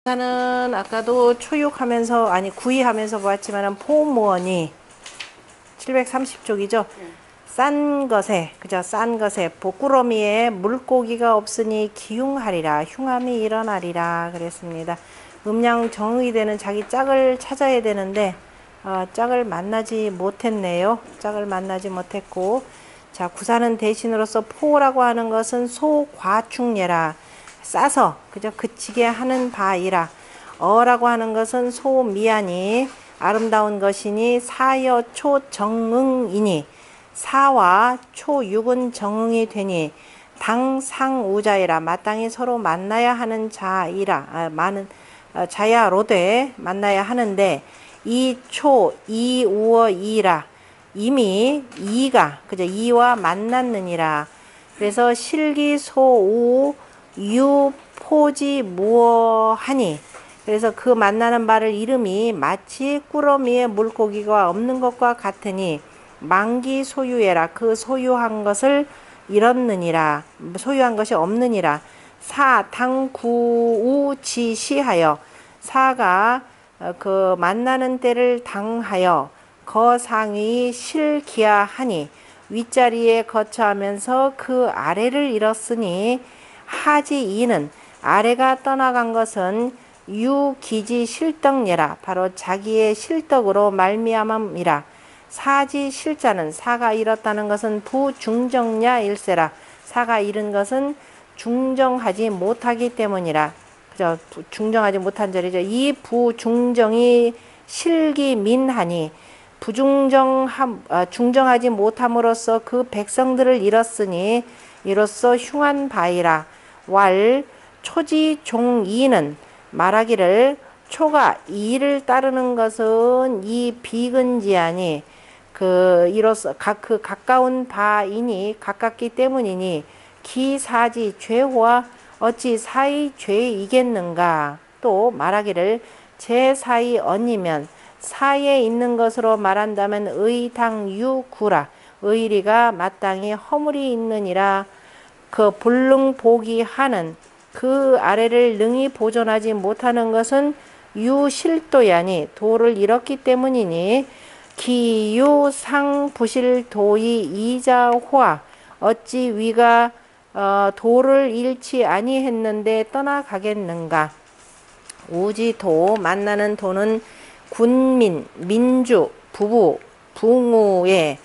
저는 아까도 초육하면서 아니 구이하면서 보았지만은 포무원이 730쪽이죠. 싼 것에 그저 싼 것에 보꾸러미에 물고기가 없으니 기흉하리라 흉함이 일어나리라 그랬습니다. 음양정의 되는 자기 짝을 찾아야 되는데 짝을 만나지 못했네요. 짝을 만나지 못했고, 자 구사는 대신으로서 포라고 하는 것은 소과충예라 싸서 그저 그치게 하는 바이라. 어라고 하는 것은 소미하니 아름다운 것이니 사여 초정응이니 사와 초육은 정응이 되니 당상우자이라 마땅히 서로 만나야 하는 자이라 많은 자야로되 만나야 하는데 이초 이우어 이라 이미 이가 그저 이와 만났느니라. 그래서 실기소우 유포지 무어하니 그래서 그 만나는 바를 이름이 마치 꾸러미에 물고기가 없는 것과 같으니 만기 소유해라 그 소유한 것을 잃었느니라 소유한 것이 없느니라. 사 당구우지시하여 사가 그 만나는 때를 당하여 거상이 실기하하니 윗자리에 거처하면서 그 아래를 잃었으니 하지 이는 아래가 떠나간 것은 유기지 실덕예라 바로 자기의 실덕으로 말미암음이라. 사지 실자는 사가 잃었다는 것은 부중정야 일세라 사가 잃은 것은 중정하지 못하기 때문이라. 그죠? 중정하지 못한 절이죠. 이 부중정이 실기민하니 중정하지 못함으로써 그 백성들을 잃었으니 이로써 흉한 바이라. 왈 초지종이는 말하기를 초가 이를 따르는 것은 이 비근지하니 이로써 그 가까운 바이니 가깝기 때문이니 기사지 죄와 어찌 사이 죄이겠는가. 또 말하기를 제 사이 언니면 사이에 있는 것으로 말한다면 의당유구라 의리가 마땅히 허물이 있느니라. 그 불능보기 하는 그 아래를 능히 보존하지 못하는 것은 유실도야니 도를 잃었기 때문이니 기유상부실도이 이자화 어찌 위가 도를 잃지 아니했는데 떠나가겠는가. 우지도 만나는 도는 군민, 민주, 부부, 붕우의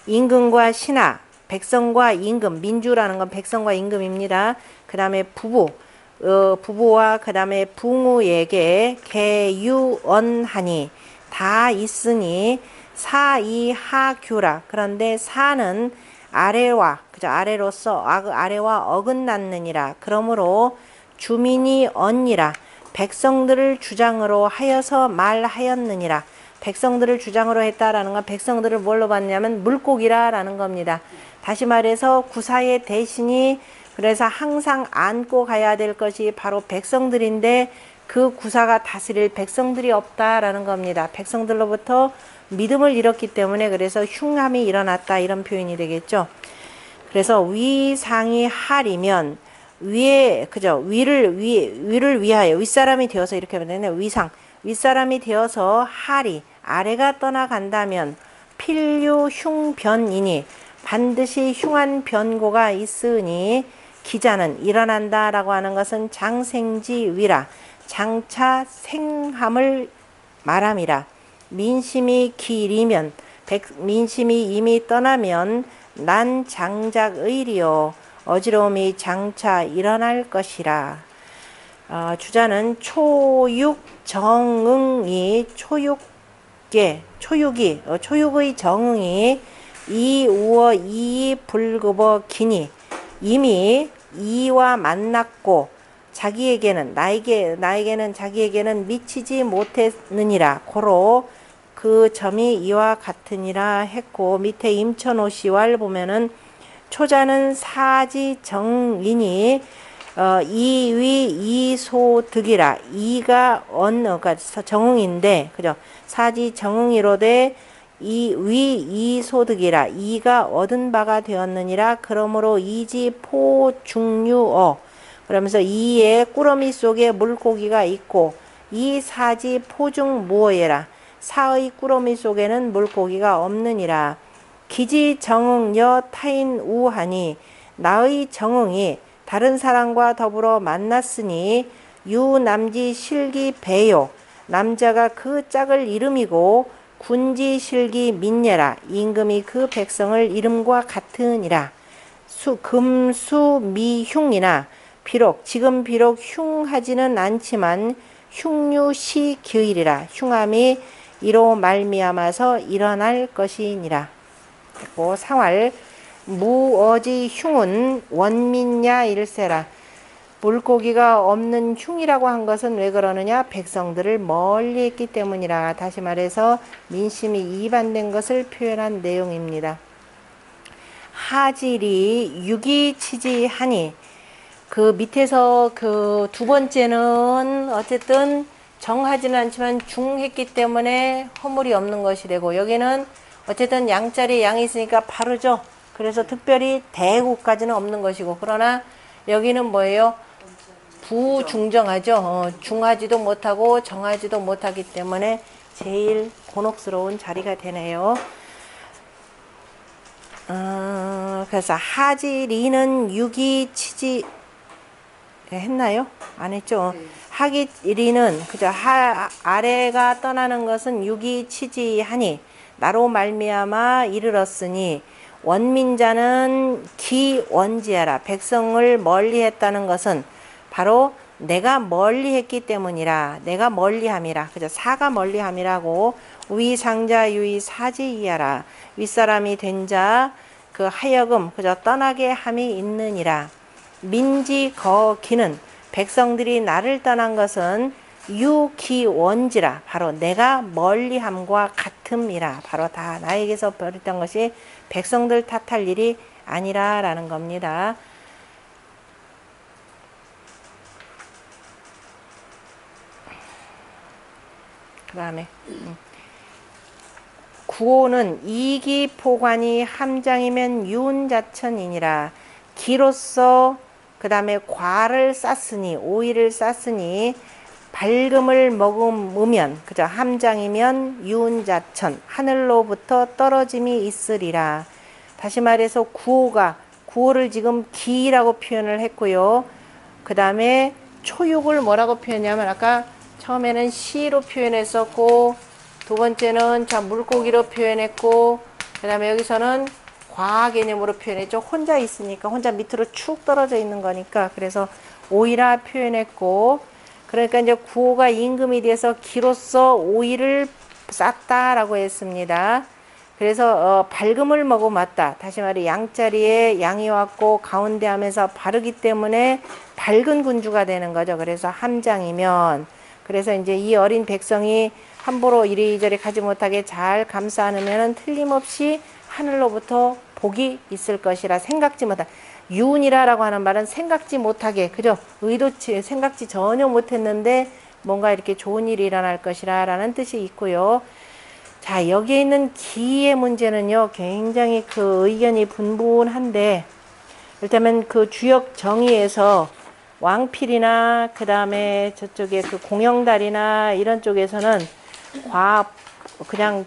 임금과 신하, 백성과 임금, 민주라는 건 백성과 임금입니다. 그 다음에 부부와 그 다음에 붕우에게 개유언하니 다 있으니 사이하규라. 그런데 사는 아래와 그저 아래로서 아래와 어긋났느니라. 그러므로 주민이 언니라 백성들을 주장으로 하여서 말하였느니라. 백성들을 주장으로 했다라는 건 백성들을 뭘로 봤냐면 물고기라라는 겁니다. 다시 말해서 구사의 대신이 그래서 항상 안고 가야 될 것이 바로 백성들인데 그 구사가 다스릴 백성들이 없다라는 겁니다. 백성들로부터 믿음을 잃었기 때문에 그래서 흉함이 일어났다 이런 표현이 되겠죠. 그래서 위상이 하리면 위에 그죠 위를 위하여 윗사람이 되어서 이렇게 하면 되네. 윗사람이 되어서 하리 아래가 떠나간다면 필류 흉변이니 반드시 흉한 변고가 있으니 기자는 일어난다라고 하는 것은 장생지 위라 장차 생함을 말함이라. 민심이 길이면 민심이 이미 떠나면 난 장작의리요 어지러움이 장차 일어날 것이라. 주자는 초육정응이 초육의 정응이 이우어 이불급어 기니 이미 이와 만났고 자기에게는 나에게는 자기에게는 미치지 못했느니라. 고로 그 점이 이와 같으니라 했고 밑에 임천오시왈 보면은 초자는 사지정인이 이위 이소득이라 이가 그러니까 정응인데 그죠? 사지정응이로되 이위 이소득이라 이가 얻은 바가 되었느니라. 그러므로 이지포중유어 그러면서 이의 꾸러미 속에 물고기가 있고 이 사지 포중 무어예라. 사의 꾸러미 속에는 물고기가 없느니라. 기지 정응 여 타인 우하니 나의 정응이 다른 사람과 더불어 만났으니 유남지 실기 배요. 남자가 그 짝을 이름이고 군지 실기 민예라. 임금이 그 백성을 이름과 같으니라. 금수 미흉이나 지금 비록 흉하지는 않지만 흉유시 규일이라. 흉함이 이로 말미암아서 일어날 것이니라. 그리고 상활 무어지 흉은 원민야 일세라. 물고기가 없는 흉이라고 한 것은 왜 그러느냐? 백성들을 멀리 했기 때문이라. 다시 말해서 민심이 이반된 것을 표현한 내용입니다. 하질이 유기치지하니 그 밑에서 그 두 번째는 어쨌든 정하지는 않지만 중했기 때문에 허물이 없는 것이 되고 여기는 어쨌든 양자리 양이 있으니까 바르죠. 그래서 특별히 대구까지는 없는 것이고 그러나 여기는 뭐예요? 부중정하죠. 중하지도 못하고 정하지도 못하기 때문에 제일 곤혹스러운 자리가 되네요. 그래서 하지리는 유기치지 했나요? 안 했죠. 네. 하기리는 그저 아래가 떠나는 것은 유기치지하니 나로 말미암아 이르렀으니 원민자는 기원지하라. 백성을 멀리했다는 것은 바로 내가 멀리했기 때문이라. 내가 멀리함이라. 그저 사가 멀리함이라고. 위상자 유의 사지이하라. 윗사람이 된 자 그 하여금 그저 떠나게 함이 있느니라. 민지 거기는 백성들이 나를 떠난 것은 유기원지라. 바로 내가 멀리함과 같음이라. 바로 다 나에게서 버렸던 것이 백성들 탓할 일이 아니라 라는 겁니다. 그 다음에 구호는 이기포관이 함장이면 유운자천이니라. 기로서 그 다음에 과를 쌌으니 오이를 쌌으니 밝음을 머금으면 그저 함장이면 유운자천 하늘로부터 떨어짐이 있으리라. 다시 말해서 구호를 지금 기라고 표현을 했고요. 그 다음에 초육을 뭐라고 표현하냐면 아까 처음에는 시로 표현했었고 두 번째는 물고기로 표현했고 그 다음에 여기서는 과 개념으로 표현했죠. 혼자 있으니까 혼자 밑으로 축 떨어져 있는 거니까 그래서 오이라 표현했고 그러니까 이제 구호가 임금이 돼서 기로서 오이를 쌌다라고 했습니다. 그래서 밝음을 머금었다. 다시 말해 양자리에 양이 왔고 가운데 하면서 바르기 때문에 밝은 군주가 되는 거죠. 그래서 함장이면 그래서 이제 이 어린 백성이 함부로 이리저리 가지 못하게 잘 감싸 안으면 틀림없이 하늘로부터 복이 있을 것이라. 생각지 못한 유운이라라고 하는 말은 생각지 못하게 그죠? 의도치 생각지 전혀 못했는데 뭔가 이렇게 좋은 일이 일어날 것이라 라는 뜻이 있고요. 자, 여기에 있는 기의 문제는요 굉장히 그 의견이 분분한데 일단은 그 주역 정의에서 왕필이나 그 다음에 저쪽에 그 공영달이나 이런 쪽에서는 그냥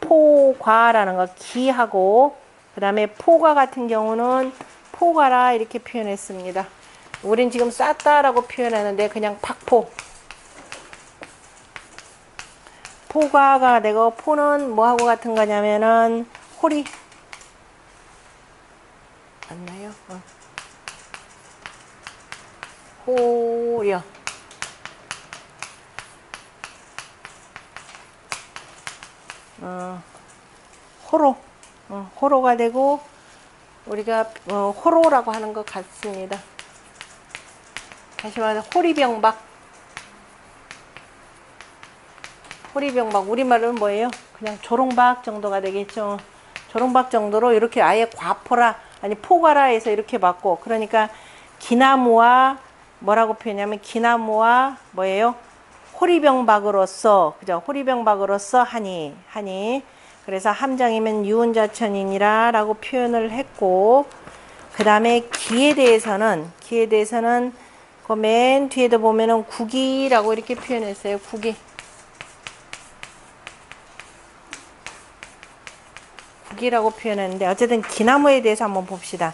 포과라는 거 기하고 그 다음에 포과 같은 경우는 포과라 이렇게 표현했습니다. 우린 지금 쌌다라고 표현하는데 그냥 팍포. 포과가 되고 포는 뭐하고 같은 거냐면은 호리. 맞나요? 호려. 호로. 호로가 되고 우리가 호로라고 하는 것 같습니다. 다시 말해서 호리병박. 호리병박 우리말은 뭐예요? 그냥 조롱박 정도가 되겠죠. 조롱박 정도로 이렇게 아예 과포라 아니 포가라 해서 이렇게 받고 그러니까 기나무와 뭐라고 표현하냐면 기나무와 뭐예요? 호리병박으로서 그죠? 호리병박으로서 하니 그래서 함장이면 유운자천이니라 라고 표현을 했고 그 다음에 기에 대해서는 그 맨 뒤에도 보면은 국이라고 이렇게 표현했어요. 국이라고 표현했는데 어쨌든 기나무에 대해서 한번 봅시다.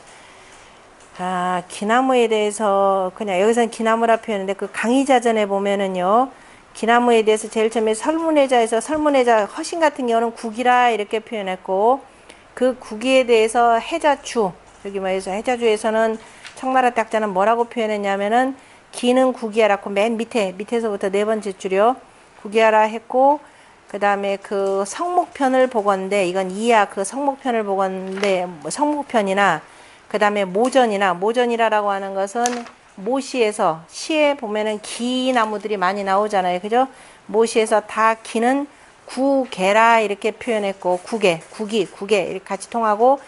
기나무에 대해서 그냥 여기서는 기나무라 표현했는데 그 강의자전에 보면은요. 기나무에 대해서 제일 처음에 설문해자에서 설문해자 허신 같은 경우는 국이라 이렇게 표현했고 그 국이에 대해서 해자주 여기 뭐해서 해자주에서는 청나라 딱자는 뭐라고 표현했냐면은 기는 국이야라고 맨 밑에서부터 네 번째 줄이요. 국이야라 했고 그 다음에 그 성목편을 보건대 이건 이야 그 성목편을 보건대 성목편이나 그 다음에 모전이라라고 하는 것은 모시에서 시에 보면은 기 나무들이 많이 나오잖아요. 그죠? 모시에서 다 기는 구개라 이렇게 표현했고 국이 이렇게 같이 통하고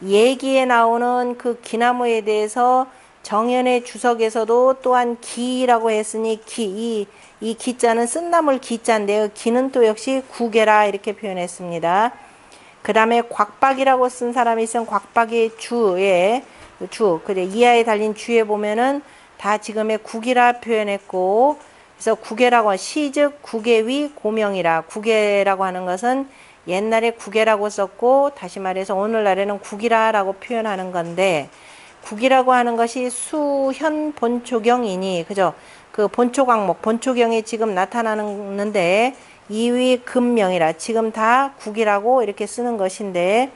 얘기에 나오는 그 기나무에 대해서 정연의 주석에서도 또한 기라고 했으니 이 기자는 쓴나물 기자인데요. 기는 또 역시 구개라 이렇게 표현했습니다. 그 다음에 곽박이라고 쓴 사람이 있으면 곽박의 그래 이하에 달린 주에 보면은 다 지금의 국이라 표현했고 그래서 국외라고 시즉 국외위 고명이라 국외라고 하는 것은 옛날에 국외라고 썼고 다시 말해서 오늘날에는 국이라라고 표현하는 건데 국이라고 하는 것이 수현 본초경이니 그죠? 그 본초광목 본초경이 지금 나타나는데 이위 금명이라 지금 다 국이라고 이렇게 쓰는 것인데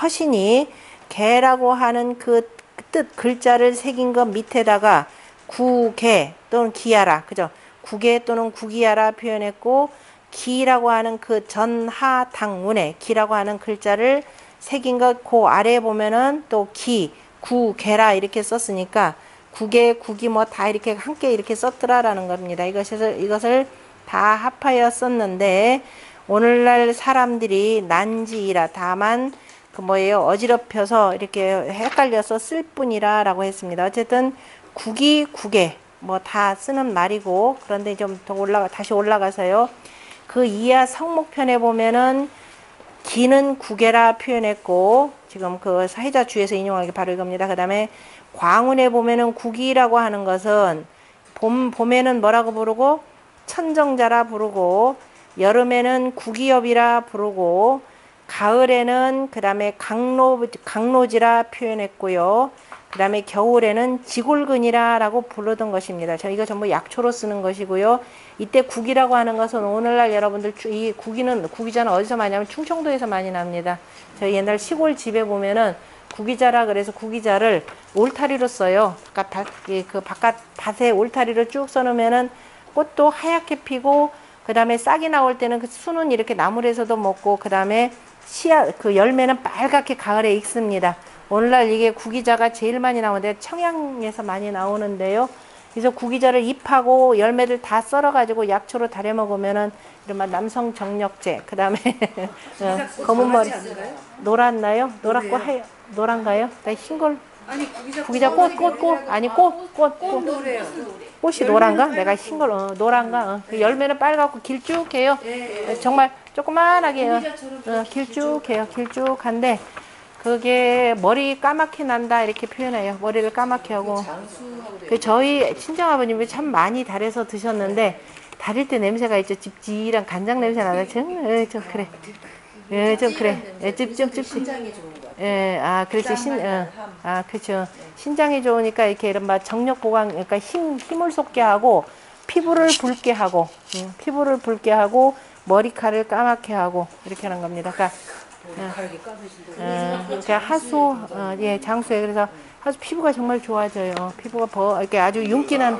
허신이 개라고 하는 그 뜻 글자를 새긴 것 밑에다가 구개 또는 기야라 그죠? 구개 또는 구기야라 표현했고 기라고 하는 그 전하당문에 기라고 하는 글자를 새긴 것 그 아래에 보면은 또 기, 구개라 이렇게 썼으니까 구개, 구기 뭐 다 이렇게 함께 이렇게 썼더라라는 겁니다. 이것을 다 합하여 썼는데 오늘날 사람들이 난지이라 다만 그 뭐예요 어지럽혀서 이렇게 헷갈려서 쓸 뿐이라 라고 했습니다. 어쨌든 국이 국에 뭐 다 쓰는 말이고 그런데 좀 더 다시 올라가서요. 그 이하 성목편에 보면은 기는 국에라 표현했고 지금 그 사회자 주에서 인용한 게 바로 이겁니다. 그 다음에 광운에 보면은 국이라고 하는 것은 봄에는 뭐라고 부르고 천정자라 부르고 여름에는 국이엽이라 부르고 가을에는 그 다음에 강로지라 표현했고요. 그 다음에 겨울에는 지골근이라 라고 부르던 것입니다. 이거 전부 약초로 쓰는 것이고요. 이때 국이라고 하는 것은 오늘날 여러분들 이 구기자는 어디서 많이 하면 충청도에서 많이 납니다. 저희 옛날 시골 집에 보면은 구기자라 그래서 구기자를 울타리로 써요. 바깥 밭에 울타리를 쭉 써놓으면은 꽃도 하얗게 피고 그 다음에 싹이 나올 때는 그 순은 이렇게 나물에서도 먹고 그 다음에 그 열매는 빨갛게 가을에 익습니다. 오늘날 이게 구기자가 제일 많이 나오는데 청양에서 많이 나오는데요. 그래서 구기자를 잎하고 열매를 다 썰어가지고 약초로 달여 먹으면은 이런 남성 정력제. 그 다음에 검은 머리 노랗나요? 노랗고 노란가요? 나 흰걸 구기자 꽃 아니 꽃 꽃이 노란가? 내가 흰걸 노란가? 그 열매는 빨갛고 길쭉해요. 정말 조그만하게 길쭉해요. 길쭉한데 그게 머리 까맣게 난다 이렇게 표현해요. 머리를 까맣게 하고 저희 친정아버님이 참 많이 달여서 드셨는데 달일 때 냄새가 있죠. 찝찝한 간장 냄새 나다. 좀 그래. 좀 그래. 찝찝. 그렇지. 그렇죠. 신장이 좋으니까 이렇게 이른바 정력 보강, 그러니까 힘을 솟게 하고 피부를 붉게 하고 머리카락을 까맣게 하고 이렇게 하는 겁니다. 그러니까 하수, 장수에 그래서 하수 피부가 정말 좋아져요. 피부가 이렇게 아주 윤기난.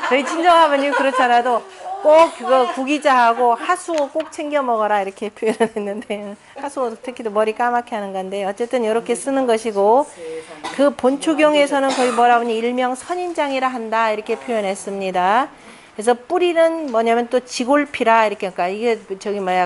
저희 친정아버님 그렇잖아도 꼭 그거 구기자하고 하수 꼭 챙겨 먹어라 이렇게 표현을 했는데 하수 특히도 머리 까맣게 하는 건데 어쨌든 이렇게 쓰는 것이고 그 본초경에서는 거의 뭐라 하니 일명 선인장이라 한다 이렇게 표현했습니다. 그래서 뿌리는 뭐냐면 또 지골피라 이렇게 그러니까 이게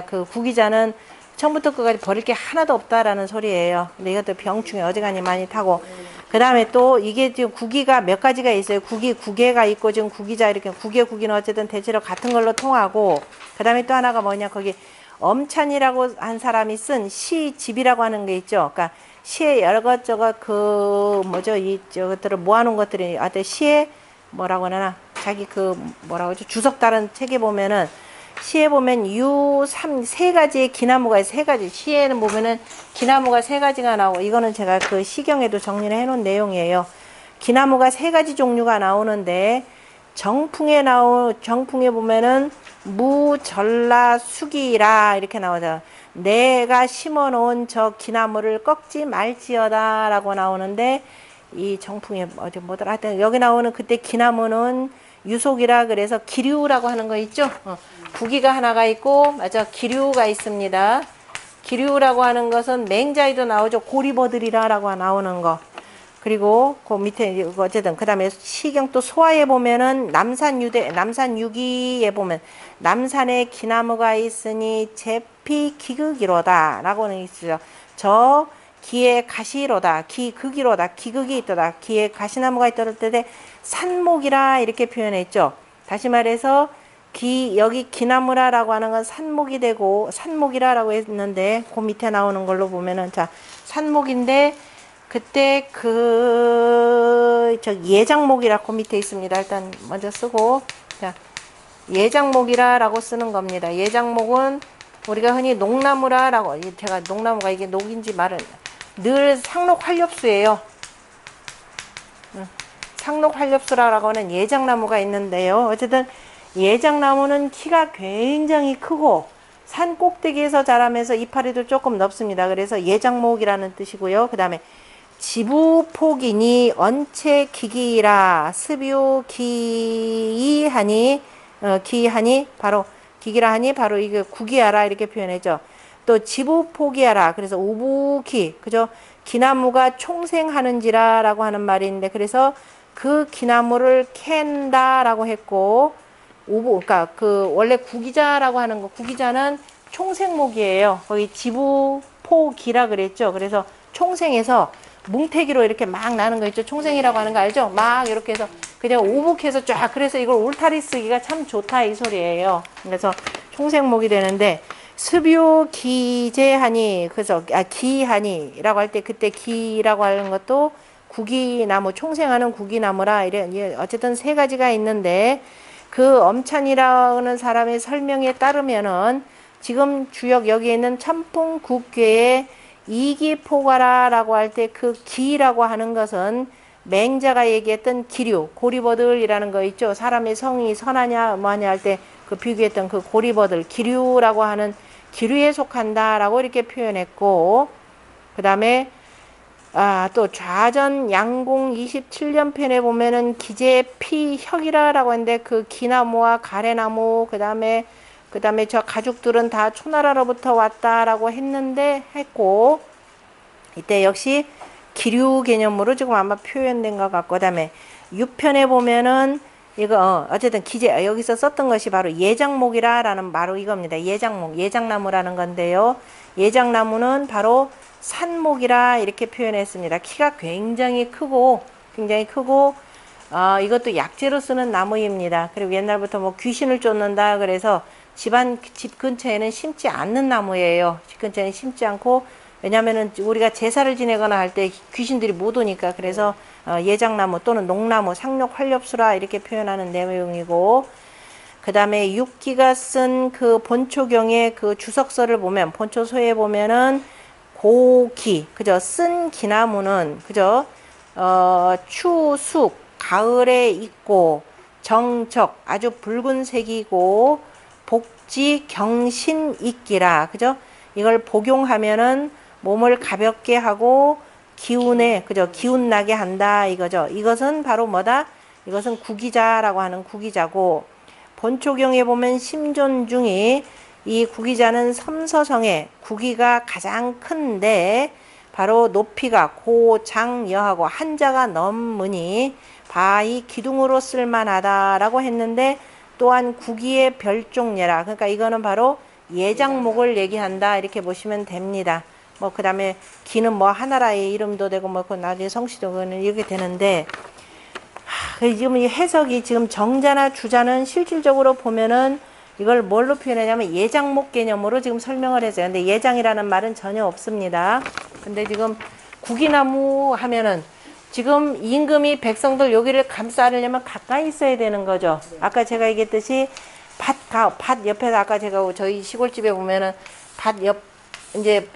그 구기자는 처음부터 끝까지 버릴 게 하나도 없다라는 소리예요. 근데 이것도 병충해 어지간히 많이 타고 그 다음에 또 이게 지금 구기가 몇 가지가 있어요. 구개가 있고 지금 구기자 이렇게 구기는 어쨌든 대체로 같은 걸로 통하고 그 다음에 또 하나가 뭐냐 거기 엄찬이라고 한 사람이 쓴 시집이라고 하는 게 있죠. 그러니까 시에 여러 것저것 그 뭐죠, 이 저것들을 모아놓은 것들이 아들 시에 뭐라고 하나 자기 그 뭐라고 하죠, 주석 다른 책에 보면은 시에 보면 세 가지의 기나무가 세 가지, 시에는 보면은 기나무가 세 가지가 나오고, 이거는 제가 그 시경에도 정리를 해놓은 내용이에요. 기나무가 세 가지 종류가 나오는데 정풍에 보면은 무, 전라, 수기라 이렇게 나오죠. 내가 심어 놓은 저 기나무를 꺾지 말지어다 라고 나오는데, 이 정풍에 어디 뭐더라 하여튼 여기 나오는 그때 기나무는 유속이라 그래서 기류라고 하는 거 있죠. 구기가 하나가 있고, 맞아, 기류가 있습니다. 기류라고 하는 것은 맹자에도 나오죠. 고리버들이라고 나오는 거. 그리고 그 밑에 어쨌든 그 다음에 시경 또 소화에 보면은 남산 유기에 보면 남산에 기나무가 있으니 제피 기극이로다 라고는 있죠. 저 기에 가시로다, 기극이로다, 기극이 있도다, 기에 가시나무가 있도다 때 산목이라 이렇게 표현했죠. 다시 말해서 여기 기나무라라고 하는 건 산목이 되고, 산목이라라고 했는데 그 밑에 나오는 걸로 보면은 자 산목인데, 그때 저 예장목이라고 밑에 있습니다. 일단 먼저 쓰고, 자 예장목이라라고 쓰는 겁니다. 예장목은 우리가 흔히 녹나무라라고, 제가 녹나무가 이게 녹인지 말은 늘 상록활엽수예요. 상록활엽수라고 하는 예장나무가 있는데요. 어쨌든 예장나무는 키가 굉장히 크고 산 꼭대기에서 자라면서 이파리도 조금 넓습니다. 그래서 예장목이라는 뜻이고요. 그 다음에 지부폭이니 언체 기기라 습유 기하니 바로 기기라 하니 바로 이게 구기하라 이렇게 표현했죠. 또 지부포기하라 그래서 우부기, 그죠? 기나무가 총생하는지라 라고 하는 말이 있는데, 그래서 그 기나무를 캔다 라고 했고, 그러니까 그 원래 구기자라고 하는 거, 구기자는 총생목이에요. 거기 지부포기라 그랬죠. 그래서 총생해서 뭉태기로 이렇게 막 나는 거 있죠. 총생이라고 하는 거 알죠? 막 이렇게 해서 그냥 오북해서 쫙, 그래서 이걸 울타리 쓰기가 참 좋다 이 소리예요. 그래서 총생목이 되는데, 습유 기제하니, 그래서 기하니라고 할 때 그때 기라고 하는 것도 구기나무, 총생하는 구기나무라 이래. 어쨌든 세 가지가 있는데, 그 엄찬이라는 사람의 설명에 따르면은 지금 주역 여기에 있는 천풍국괴의 이기포가라라고 할 때 그 기라고 하는 것은 맹자가 얘기했던 기류, 고리버들이라는 거 있죠. 사람의 성이 선하냐 뭐하냐 할 때 그 비교했던 그 고리버들, 기류라고 하는 기류에 속한다라고 이렇게 표현했고, 그 다음에 또 좌전 양공 27년 편에 보면은 기제피혁이라고 하는데, 그 기나무와 가래나무 그 다음에 저 가죽들은 다 초나라로부터 왔다라고 했고, 이때 역시 기류 개념으로 지금 아마 표현된 것 같고, 그 다음에 6편에 보면은 이거 어쨌든 여기서 썼던 것이 바로 예장목이라는 바로 이겁니다. 예장목, 예장나무라는 건데요. 예장나무는 바로 산목이라 이렇게 표현했습니다. 키가 굉장히 크고 이것도 약재로 쓰는 나무입니다. 그리고 옛날부터 뭐 귀신을 쫓는다 그래서 집 근처에는 심지 않는 나무예요. 집 근처에는 심지 않고, 왜냐면은 우리가 제사를 지내거나 할 때 귀신들이 못 오니까, 그래서 예장나무 또는 녹나무, 상록활엽수라 이렇게 표현하는 내용이고, 그 다음에 육기가 쓴 그 본초경의 그 주석서를 보면, 본초소에 보면은 고기, 그죠? 쓴 기나무는, 그죠? 추숙, 가을에 있고, 정적, 아주 붉은색이고, 복지, 경신, 있기라, 그죠? 이걸 복용하면은 몸을 가볍게 하고 기운에, 그죠? 기운 나게 한다 이거죠. 이것은 바로 뭐다? 이것은 구기자라고 하는 구기자고, 본초경에 보면 심존중이 이 구기자는 섬서성에 구기가 가장 큰데 바로 높이가 고장여하고 한자가 넘으니 바이 기둥으로 쓸만하다라고 했는데, 또한 구기의 별종예라, 그러니까 이거는 바로 예장목을 얘기한다 이렇게 보시면 됩니다. 뭐 그 다음에 기는 뭐 하나라의 이름도 되고 뭐 그 나중에 성씨도 그거는 이렇게 되는데, 지금 이 해석이 지금 정자나 주자는 실질적으로 보면은 이걸 뭘로 표현하냐면 예장목 개념으로 지금 설명을 했어요. 근데 예장이라는 말은 전혀 없습니다. 근데 지금 구기나무 하면은 지금 임금이 백성들 여기를 감싸려면 가까이 있어야 되는 거죠. 아까 제가 얘기했듯이 밭 옆에서 아까 제가 저희 시골집에 보면은 밭 옆 이제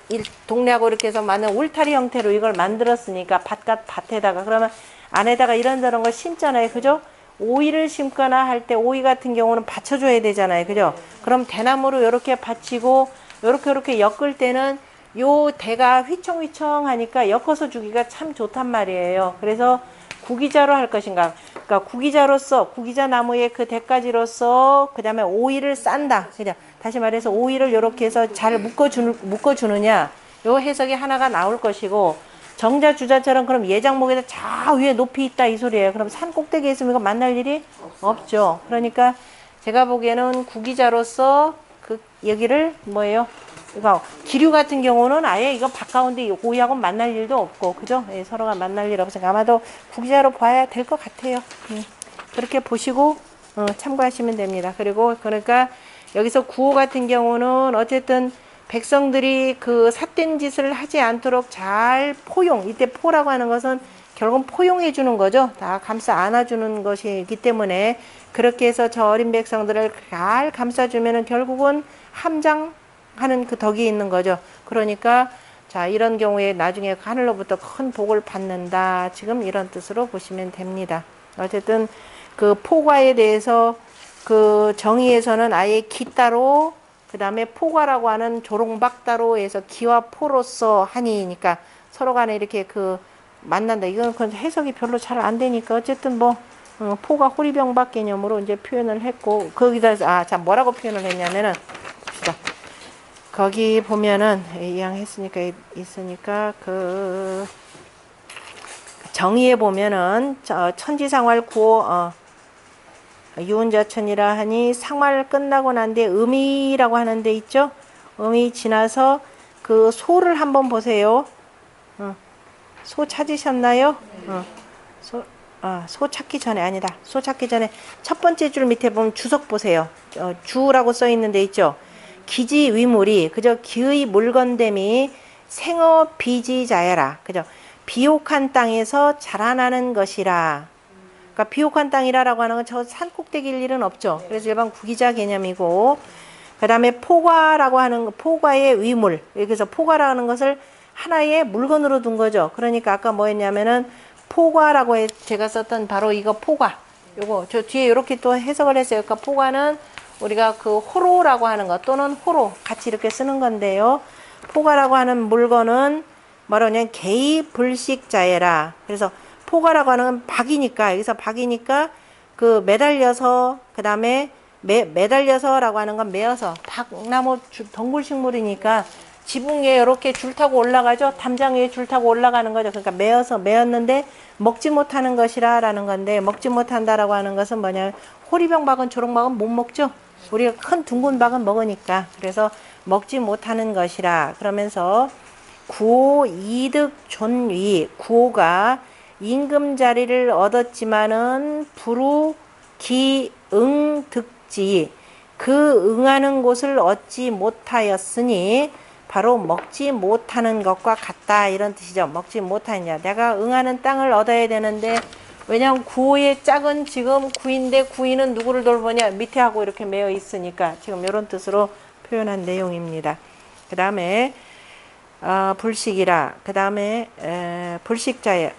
동네하고 이렇게 해서 만든 울타리 형태로 이걸 만들었으니까 밭에다가 그러면 안에다가 이런저런 걸 심잖아요. 그죠? 오이를 심거나 할 때 오이 같은 경우는 받쳐줘야 되잖아요. 그죠? 그럼 대나무로 이렇게 받치고 요렇게 엮을 때는 요 대가 휘청휘청하니까 엮어서 주기가 참 좋단 말이에요. 그래서 구기자로 할 것인가. 그러니까 구기자로서 구기자 나무의 그 대가지로서 그 다음에 오이를 싼다. 그냥 다시 말해서 오이를 이렇게 해서 잘 묶어주느냐. 요 해석이 하나가 나올 것이고 정자 주자처럼 그럼 예장목에다 저 위에 높이 있다 이 소리예요. 그럼 산 꼭대기에 있으면 이거 만날 일이 없죠. 그러니까 제가 보기에는 구기자로서 그 여기를 뭐예요? 이거 기류 같은 경우는 아예 이거 바깥가운데 오이하고 만날 일도 없고 그죠? 예, 서로가 만날 일 없으니까 아마도 구기자로 봐야 될 것 같아요. 그렇게 보시고 참고하시면 됩니다. 그리고 그러니까 여기서 구호 같은 경우는 어쨌든 백성들이 그 삿된 짓을 하지 않도록 잘 포용, 이때 포라고 하는 것은 결국은 포용해 주는 거죠. 다 감싸 안아주는 것이기 때문에 그렇게 해서 저 어린 백성들을 잘 감싸주면은 결국은 함장하는 그 덕이 있는 거죠. 그러니까 자 이런 경우에 나중에 하늘로부터 큰 복을 받는다. 지금 이런 뜻으로 보시면 됩니다. 어쨌든 그 포과에 대해서 그 정의에서는 아예 기 따로 그 다음에 포과라고 하는 조롱박 따로 해서 기와 포로서 하니니까 서로 간에 이렇게 그 만난다. 이건 해석이 별로 잘 안 되니까 어쨌든 뭐 포가 호리병박 개념으로 이제 표현을 했고 거기다 자 뭐라고 표현을 했냐면은 봅시다. 거기 보면은 이양 했으니까 있으니까 그 정의에 보면은 천지상활 구호 유운자천이라 하니 상말 끝나고 난 뒤에 음이라고 하는 데 있죠. 음이 지나서 그 소를 한번 보세요. 소 찾으셨나요? 소 찾기 전에 아니다. 소 찾기 전에 첫 번째 줄 밑에 보면 주석 보세요. 주라고 써 있는 데 있죠. 기지 위물이 그저 기의 물건됨이 생어 비지자야라. 그죠? 비옥한 땅에서 자라나는 것이라. 그러니까 비옥한 땅이라고 하는 건 저 산 꼭대기일 일은 없죠. 그래서 일반 구기자 개념이고 그 다음에 포과라고 하는 포과의 위물. 여기서 포과라는 것을 하나의 물건으로 둔 거죠. 그러니까 아까 뭐 했냐면은 포과라고 제가 썼던 바로 이거 포과. 요거 저 뒤에 이렇게 또 해석을 했어요. 그러니까 포과는 우리가 그 호로라고 하는 것 또는 호로 같이 이렇게 쓰는 건데요. 포과라고 하는 물건은 뭐라냐면 개의불식자예라. 그래서 포과라고 하는 건 박이니까 여기서 박이니까 그 매달려서 그 다음에 매달려서라고 하는 건 매어서 박나무 덩굴식물이니까 지붕 위에 이렇게 줄 타고 올라가죠. 담장 위에 줄 타고 올라가는 거죠. 그러니까 매었는데 먹지 못하는 것이라 라는 건데 먹지 못한다라고 하는 것은 뭐냐 호리병박은 조롱박은 못 먹죠. 우리가 큰 둥근 박은 먹으니까 그래서 먹지 못하는 것이라 그러면서 구호 이득 존위 구호가 임금 자리를 얻었지만은 불우 기응 득지 그 응하는 곳을 얻지 못하였으니 바로 먹지 못하는 것과 같다 이런 뜻이죠. 먹지 못하느냐 내가 응하는 땅을 얻어야 되는데 왜냐하면 구호의 짝은 지금 구인데 구인은 누구를 돌보냐 밑에 하고 이렇게 매어 있으니까 지금 이런 뜻으로 표현한 내용입니다. 그 다음에 불식이라 그 다음에 불식이라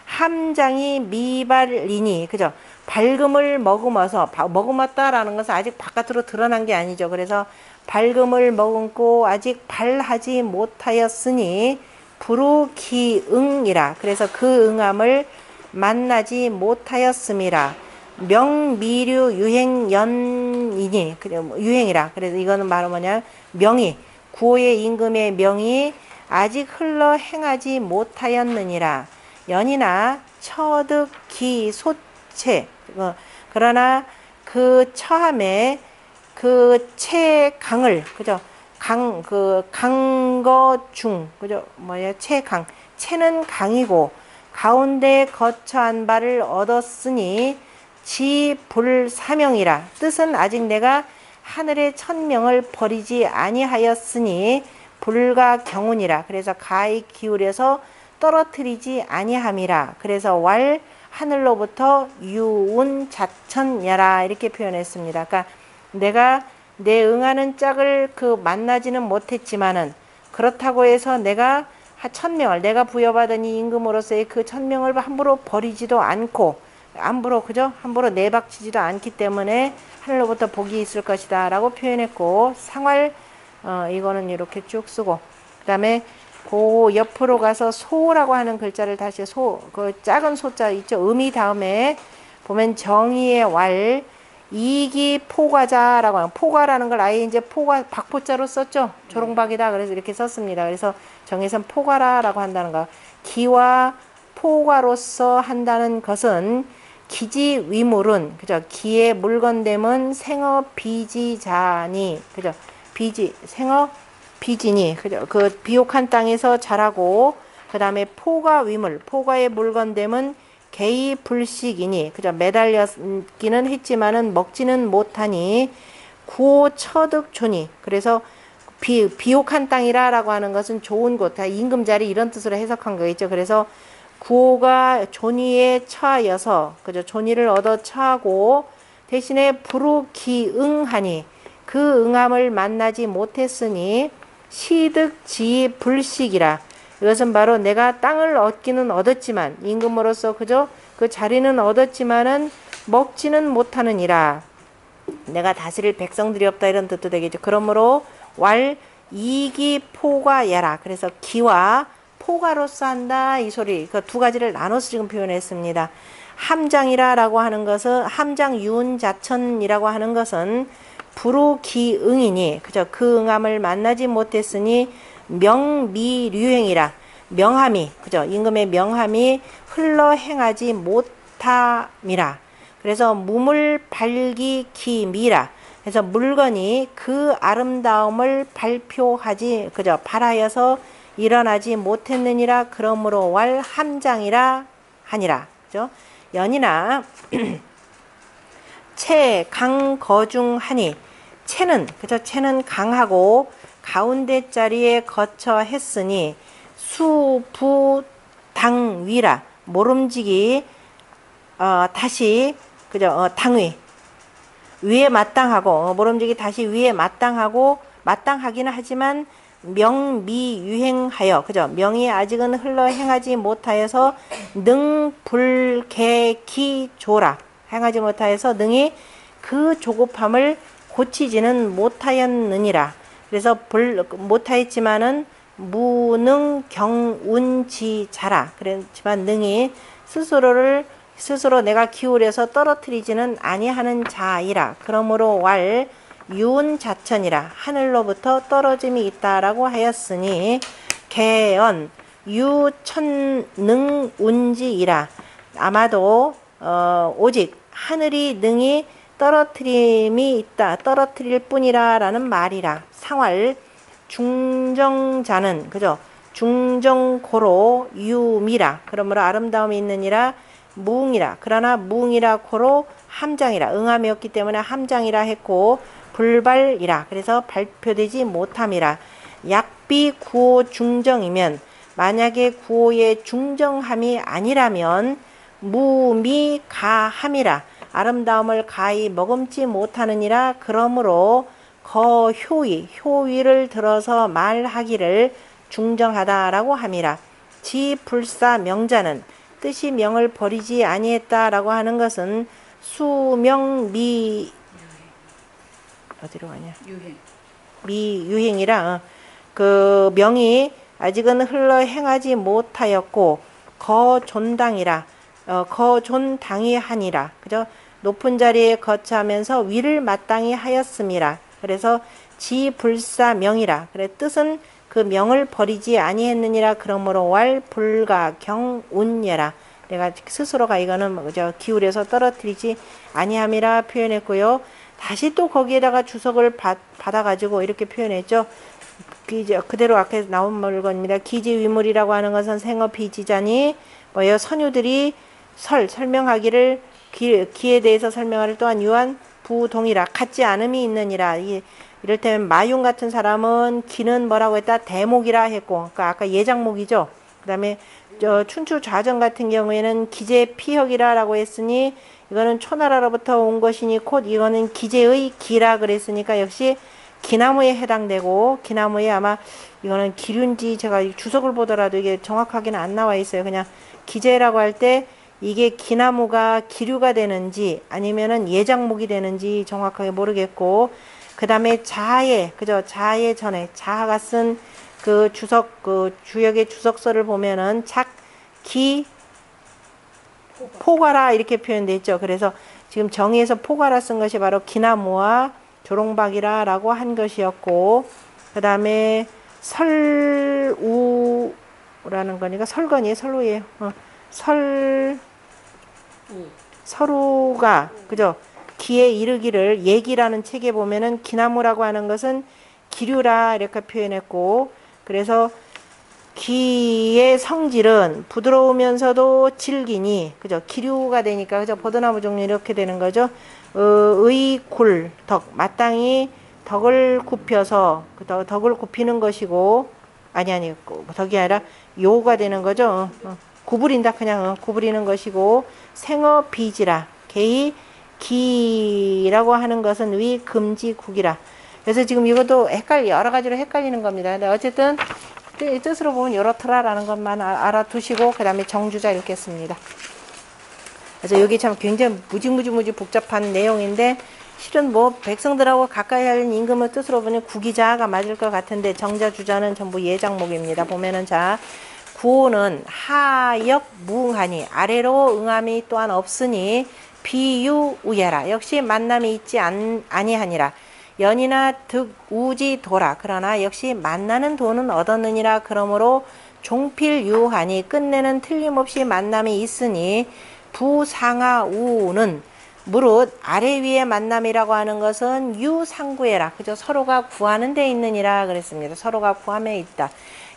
함장이 미발리니 그죠? 밝음을 머금었다라는 것은 아직 바깥으로 드러난 게 아니죠. 그래서 밝음을 머금고 아직 발하지 못하였으니 불우기응이라 그래서 그 응함을 만나지 못하였음이라 명미류 유행연이니 유행이라 그래서 이거는 바로 뭐냐 명이 구호의 임금의 명이 아직 흘러 행하지 못하였느니라 연이나 처득기 소체 그러나 그 처함에 그 채강을 그죠 강거 중 그죠 뭐야 채강 채는 강이고 가운데 거처한 바를 얻었으니 지불사명이라. 뜻은 아직 내가 하늘의 천명을 버리지 아니하였으니 불가경운이라. 그래서 가히 기울여서 떨어뜨리지 아니함이라. 그래서 왈 하늘로부터 유운자천야라 이렇게 표현했습니다. 그러니까 내가 내 응하는 짝을 만나지는 못했지만은 그렇다고 해서 내가 천명을 내가 부여받은 이 임금으로서의 그 천명을 함부로 버리지도 않고 함부로 내박치지도 않기 때문에 하늘로부터 복이 있을 것이다 라고 표현했고, 상활 이거는 이렇게 쭉 쓰고, 그 다음에 그 옆으로 가서 소라고 하는 글자를 다시 그 작은 소자 있죠. 음이 다음에 보면 정의의 왈 이기포가자라고 하는, 포가라는 걸 아예 이제 박포자로 썼죠. 조롱박이다 그래서 이렇게 썼습니다. 그래서 정의선 포가라라고 한다는 거. 기와 포가로서 한다는 것은 기지위물은, 그죠? 기의 물건됨은 생어 비지자니, 그죠? 생어 비지니, 그죠? 그 비옥한 땅에서 자라고, 그 다음에 포가위물, 포가의 물건됨은 개의 불식이니, 그죠? 매달렸기는 했지만은 먹지는 못하니, 구호 처득존이, 그래서 비옥한 땅이라라고 하는 것은 좋은 곳, 임금자리 이런 뜻으로 해석한 거겠죠. 그래서 구호가 존위에 처하여서, 그죠? 존위를 얻어 처하고 대신에 부르기응하니 그 응함을 만나지 못했으니 시득지 불식이라. 이것은 바로 내가 땅을 얻기는 얻었지만 임금으로서 그저 그 자리는 얻었지만은 먹지는 못하느니라. 내가 다스릴 백성들이 없다 이런 뜻도 되겠죠. 그러므로 왈 이기포가야라. 그래서 기와 포가로서 한다 이 소리, 그 두 가지를 나눠서 지금 표현했습니다. 함장이라라고 하는 것은 함장유운자천이라고 하는 것은 부르기응이니, 그죠? 그 응함을 만나지 못했으니 명미류행이라. 명함이, 그죠? 임금의 명함이 흘러 행하지 못함이라. 그래서 무물발기기미라. 그래서 물건이 그 아름다움을 발표하지, 그죠? 발하여서 일어나지 못했느니라. 그러므로 왈 함장이라 하니라. 그죠? 연이나 채 강거중하니, 채는, 그죠? 채는 강하고 가운데 자리에 거쳐 했으니 수부당위라. 모름지기 다시, 그죠? 당위 위에 마땅하고, 모름지기 다시 위에 마땅하고, 마땅하기는 하지만 명미유행하여, 그죠? 명이 아직은 흘러 행하지 못하여서 능불개기조라. 행하지 못하여서 능히 그 조급함을 고치지는 못하였느니라. 그래서 못하였지만은 무능경운지자라. 그렇지만 능히 스스로 내가 기울여서 떨어뜨리지는 아니하는 자이라. 그러므로 왈 유운자천이라. 하늘로부터 떨어짐이 있다라고 하였으니 개언 유천능운지이라. 아마도 오직 하늘이 능히 떨어뜨림이 있다, 떨어뜨릴 뿐이라 라는 말이라. 상활 중정자는, 그죠? 중정고로 유미라. 그러므로 아름다움이 있느니라. 무응이라. 그러나 무응이라 고로 함장이라. 응함이 없기 때문에 함장이라 했고, 불발이라. 그래서 발표되지 못함이라. 약비 구호 중정이면, 만약에 구호의 중정함이 아니라면 무미가함이라. 아름다움을 가히 머금지 못하느니라. 그러므로 효위를 들어서 말하기를 중정하다라고 함이라. 지불사 명자는, 뜻이 명을 버리지 아니했다라고 하는 것은 수명미 어디로 가냐? 미유행이라. 그 명이 아직은 흘러 행하지 못하였고 거존당이라. 거존당이 하니라. 그죠? 높은 자리에 거처하면서 위를 마땅히 하였음이라. 그래서 지불사명이라. 그래 뜻은 그 명을 버리지 아니했느니라. 그러므로 왈 불가경운예라. 내가 스스로가 이거는 그저 기울여서 떨어뜨리지 아니함이라 표현했고요. 다시 또 거기에다가 주석을 받아가지고 이렇게 표현했죠. 그대로 앞에 나온 물건입니다. 기지위물이라고 하는 것은 생어 비지자니, 선유들이 설명하기를 기에 대해서 설명하를 또한 유한 부동이라 같지 않음이 있느니라. 이를테면 마윤 같은 사람은 기는 뭐라고 했다? 대목이라 했고, 그러니까 아까 예장목이죠. 그 다음에 춘추 좌전 같은 경우에는 기재 피혁이라라고 했으니 이거는 초나라로부터 온 것이니 곧 이거는 기재의 기라 그랬으니까 역시 기나무에 해당되고, 기나무에 아마 이거는 기륜지 제가 주석을 보더라도 이게 정확하게는 안 나와 있어요. 그냥 기재라고 할 때 이게 기나무가 기류가 되는지 아니면은 예장목이 되는지 정확하게 모르겠고, 그 다음에 자해, 그죠? 자해 전에 자하가 쓴 그 주석, 그 주역의 주석서를 보면은 착기 포괄화 이렇게 표현되어 있죠. 그래서 지금 정의에서 포괄화 쓴 것이 바로 기나무와 조롱박이라라고 한 것이었고, 그 다음에 설우라는 거니까 설건이에요. 설우예요. 설우가 그죠? 기에 이르기를 얘기라는 책에 보면은 기나무라고 하는 것은 기류라 이렇게 표현했고, 그래서 기의 성질은 부드러우면서도 질기니 그죠? 기류가 되니까 그죠? 버드나무 종류 이렇게 되는 거죠. 의굴 덕 마땅히 덕을 굽혀서 덕을 굽히는 것이고, 아니 덕이 아니라 요가 되는 거죠. 구부린다 그냥 구부리는 것이고, 생어 비지라 개의 기라고 하는 것은 위 금지 국이라. 그래서 지금 이것도 여러 가지로 헷갈리는 겁니다. 근데 어쨌든 뜻으로 보면 이렇더라라는 것만 알아두시고 그 다음에 정주자 읽겠습니다. 그래서 여기 참 굉장히 무지 복잡한 내용인데 실은 뭐 백성들하고 가까이 하는 임금의 뜻으로 보면 구기자가 맞을 것 같은데 정자 주자는 전부 예장목입니다. 보면은 자 구호는 하역 무응하니 아래로 응함이 또한 없으니 비유우야라 역시 만남이 있지 아니하니라. 연이나 득 우지 도라 그러나 역시 만나는 도는 얻었느니라. 그러므로 종필유하니 끝내는 틀림없이 만남이 있으니 부상하우는 무릇 아래 위의 만남이라고 하는 것은 유상구해라 그죠? 서로가 구하는 데 있느니라 그랬습니다. 서로가 구함에 있다.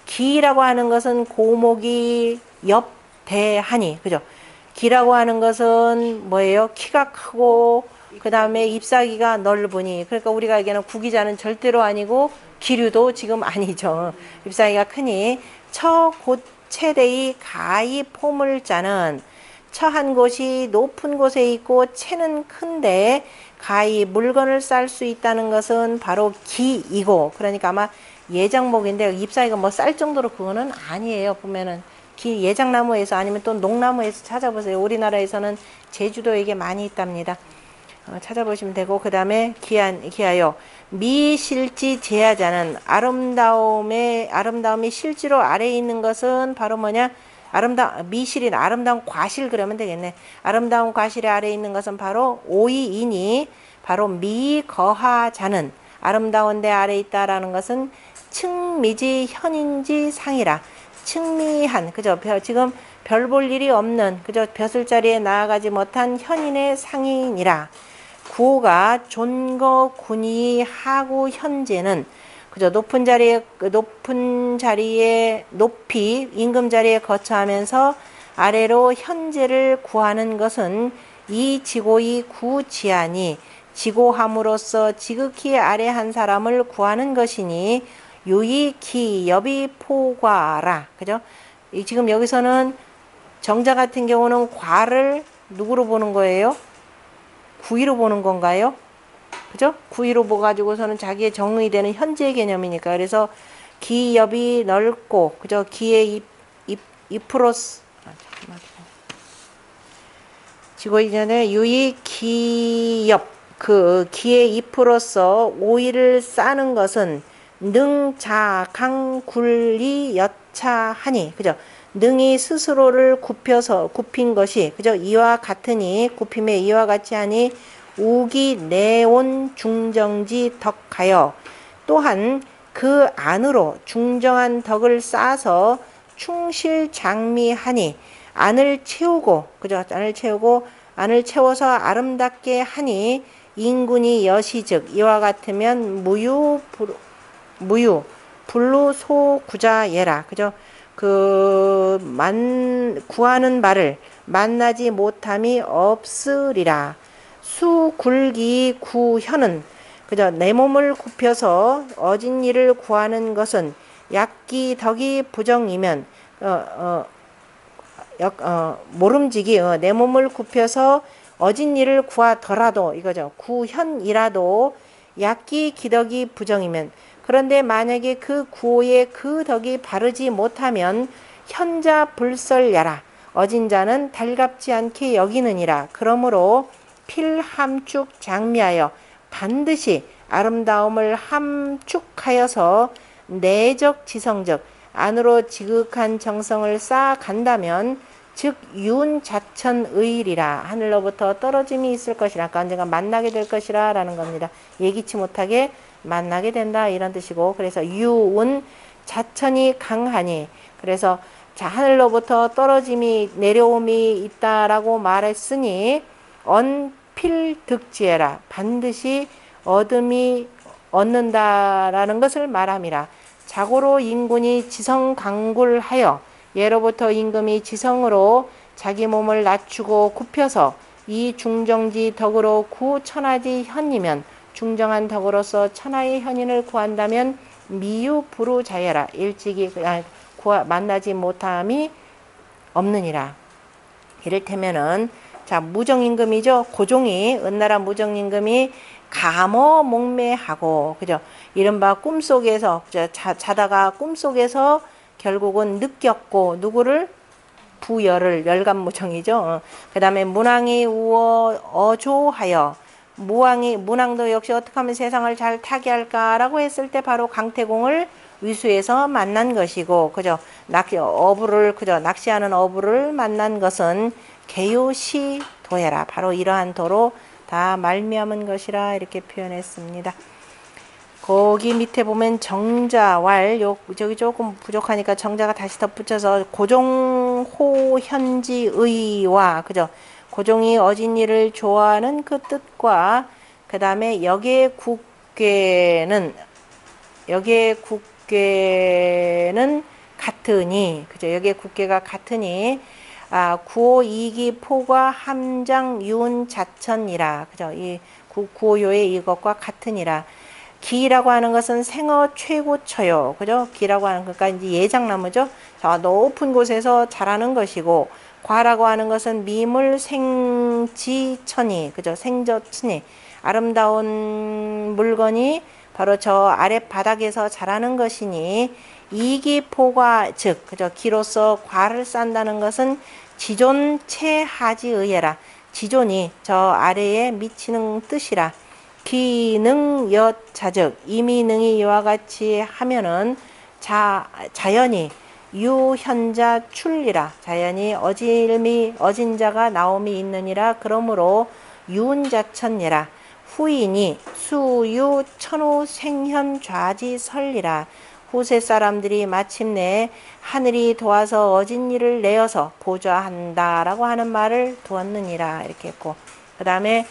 기라고 하는 것은 고목이 옆대하니 그죠? 기라고 하는 것은 뭐예요? 키가 크고 그 다음에 잎사귀가 넓으니, 그러니까 우리가 알기에는 구기자는 절대로 아니고 기류도 지금 아니죠. 잎사귀가 크니 처곧 체대의 가히 포물자는 처한 곳이 높은 곳에 있고 채는 큰데 가히 물건을 쌀 수 있다는 것은 바로 기이고, 그러니까 아마 예장목인데 잎사귀가 뭐 쌀 정도로 그거는 아니에요. 보면은 기 예장나무에서 아니면 또 농나무에서 찾아보세요. 우리나라에서는 제주도에 이게 많이 있답니다. 찾아보시면 되고, 그 다음에 기하여 미실지 제하자는 아름다움이 실지로 아래에 있는 것은 바로 뭐냐? 미실인 아름다운 과실 그러면 되겠네. 아름다운 과실의 아래에 있는 것은 바로 오이이니 바로 미거하자는 아름다운 데 아래에 있다라는 것은 측미지 현인지 상이라. 측미한 그죠? 지금 별 볼 일이 없는 그죠? 벼슬 자리에 나아가지 못한 현인의 상인이라. 구호가 존거 군이 하고 현재는 그죠? 높은 자리에 높이 임금 자리에 거처하면서 아래로 현재를 구하는 것은 이 지고의 구지하니 지고함으로써 지극히 아래 한 사람을 구하는 것이니 유이기 여비 포과라 그죠? 지금 여기서는 정자 같은 경우는 과를 누구로 보는 거예요? 구이로 보는 건가요? 그죠? 구이로 보가지고서는 자기의 정의 되는 현재 개념이니까. 그래서 기엽이 넓고, 그죠? 기의 잎으로서, 지고 이전에 유이 기엽, 그 기의 잎으로서 오이를 싸는 것은 능자강 굴리 여차하니, 그죠? 능이 스스로를 굽힌 것이 그죠? 이와 같으니 굽힘에 이와 같이 하니 우기 내온 중정지 덕하여 또한 그 안으로 중정한 덕을 쌓아서 충실장미하니 안을 채우고 그죠? 안을 채워서 아름답게 하니 인군이 여시즉 이와 같으면 무유 불루소구자예라 그죠? 구하는 바를 만나지 못함이 없으리라. 수굴기 구현은 그저 내 몸을 굽혀서 어진 일을 구하는 것은 약기 덕이 부정이면 모름지기 내 몸을 굽혀서 어진 일을 구하더라도 이거죠. 구현이라도 약기 기덕이 부정이면 그런데 만약에 그 구호의 그 덕이 바르지 못하면 현자 불설야라. 어진 자는 달갑지 않게 여기느니라. 그러므로 필함축 장미하여 반드시 아름다움을 함축하여서 내적 지성적 안으로 지극한 정성을 쌓아간다면 즉 윤자천의리라. 하늘로부터 떨어짐이 있을 것이라. 그러니까 언젠가 만나게 될 것이라 라는 겁니다. 예기치 못하게 만나게 된다 이런 뜻이고, 그래서 유운 자천이 강하니, 그래서 자 하늘로부터 떨어짐이 내려옴이 있다라고 말했으니 언필득지해라. 반드시 얻음이 얻는다라는 것을 말함이라. 자고로 인군이 지성강굴하여 예로부터 임금이 지성으로 자기 몸을 낮추고 굽혀서 이 중정지 덕으로 구천하지 현이면 중정한 덕으로서 천하의 현인을 구한다면 미유부루자여라. 일찍이 만나지 못함이 없느니라. 이를테면은 자 무정임금이죠. 고종이 은나라 무정임금이 감어 목매하고 그죠. 이른바 꿈속에서 자다가 꿈속에서 결국은 느꼈고 누구를 부여를 열감무정이죠. 그 다음에 문왕이 우어 어조하여 문왕도 역시 어떻게 하면 세상을 잘 타게 할까라고 했을 때 바로 강태공을 위수에서 만난 것이고 그죠. 낚시하는 어부를 만난 것은 개요시 도해라. 바로 이러한 도로 다 말미암은 것이라 이렇게 표현했습니다. 거기 밑에 보면 정자왈 저기 조금 부족하니까 정자가 다시 덧붙여서 고종호 현지의와 그죠. 고종이 어진 일을 좋아하는 그 뜻과 그 다음에 역의 국괴는 같으니 그죠. 역의 국괴가 같으니 구호 이기 포과 함장 윤 자천이라 그죠. 이 구호요의 이것과 같으니라. 기라고 하는 것은 생어 최고처요. 그죠? 기라고 하는 그러니까 이제 예장나무죠. 자, 높은 곳에서 자라는 것이고 과라고 하는 것은 미물 생지천이 그죠? 생저천이 아름다운 물건이 바로 저 아래 바닥에서 자라는 것이니 이기포과 즉 그죠? 기로서 과를 싼다는 것은 지존체하지의해라. 지존이 저 아래에 미치는 뜻이라. 기능여자즉 이미능이 이와 같이 하면은 자연히 유현자 출리라. 자연히 어진 자가 나옴이 있느니라. 그러므로 유운자천이라. 후인이 수유 천호 생현 좌지 설리라. 후세 사람들이 마침내 하늘이 도와서 어진 일을 내어서 보좌한다라고 하는 말을 두었느니라 이렇게 했고, 그 다음에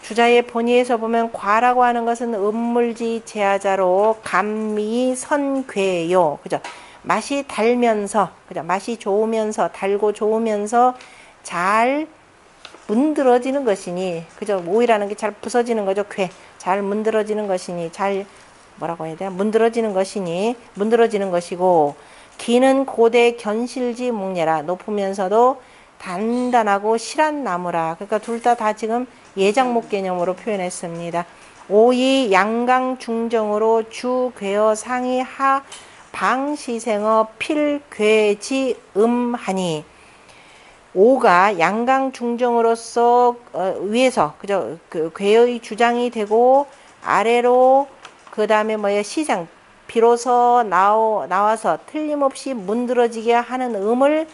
주자의 본의에서 보면 과라고 하는 것은 음물지 제하자로 감미 선괴요. 그죠? 맛이 달면서 그죠? 맛이 좋으면서 달고 좋으면서 잘 문드러지는 것이니 그죠? 오이라는 게 잘 부서지는 거죠. 잘 문드러지는 것이니 잘 뭐라고 해야 돼요? 문드러지는 것이고 기는 고대 견실지 묵례라. 높으면서도 단단하고 실한 나무라. 그러니까 둘 다 지금 예장목 개념으로 표현했습니다. 오이 양강 중정으로 주괴어 상이 하 방시생어 필괴지 음하니 오가 양강 중정으로서 위에서 그죠? 그 괴의 주장이 되고 아래로 그 다음에 시장 비로소 나와서 틀림없이 문드러지게 하는 음을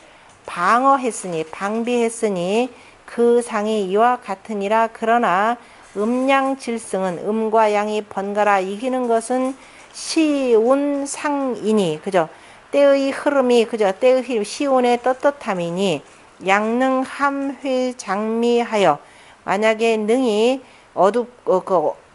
방비했으니 그 상이 이와 같으니라. 그러나 음양질승은 음과 양이 번갈아 이기는 것은 시운상이니 그죠. 때의 흐름이 그죠. 때의 흐름 시운의 떳떳함이니 양능함회장미하여 만약에 능이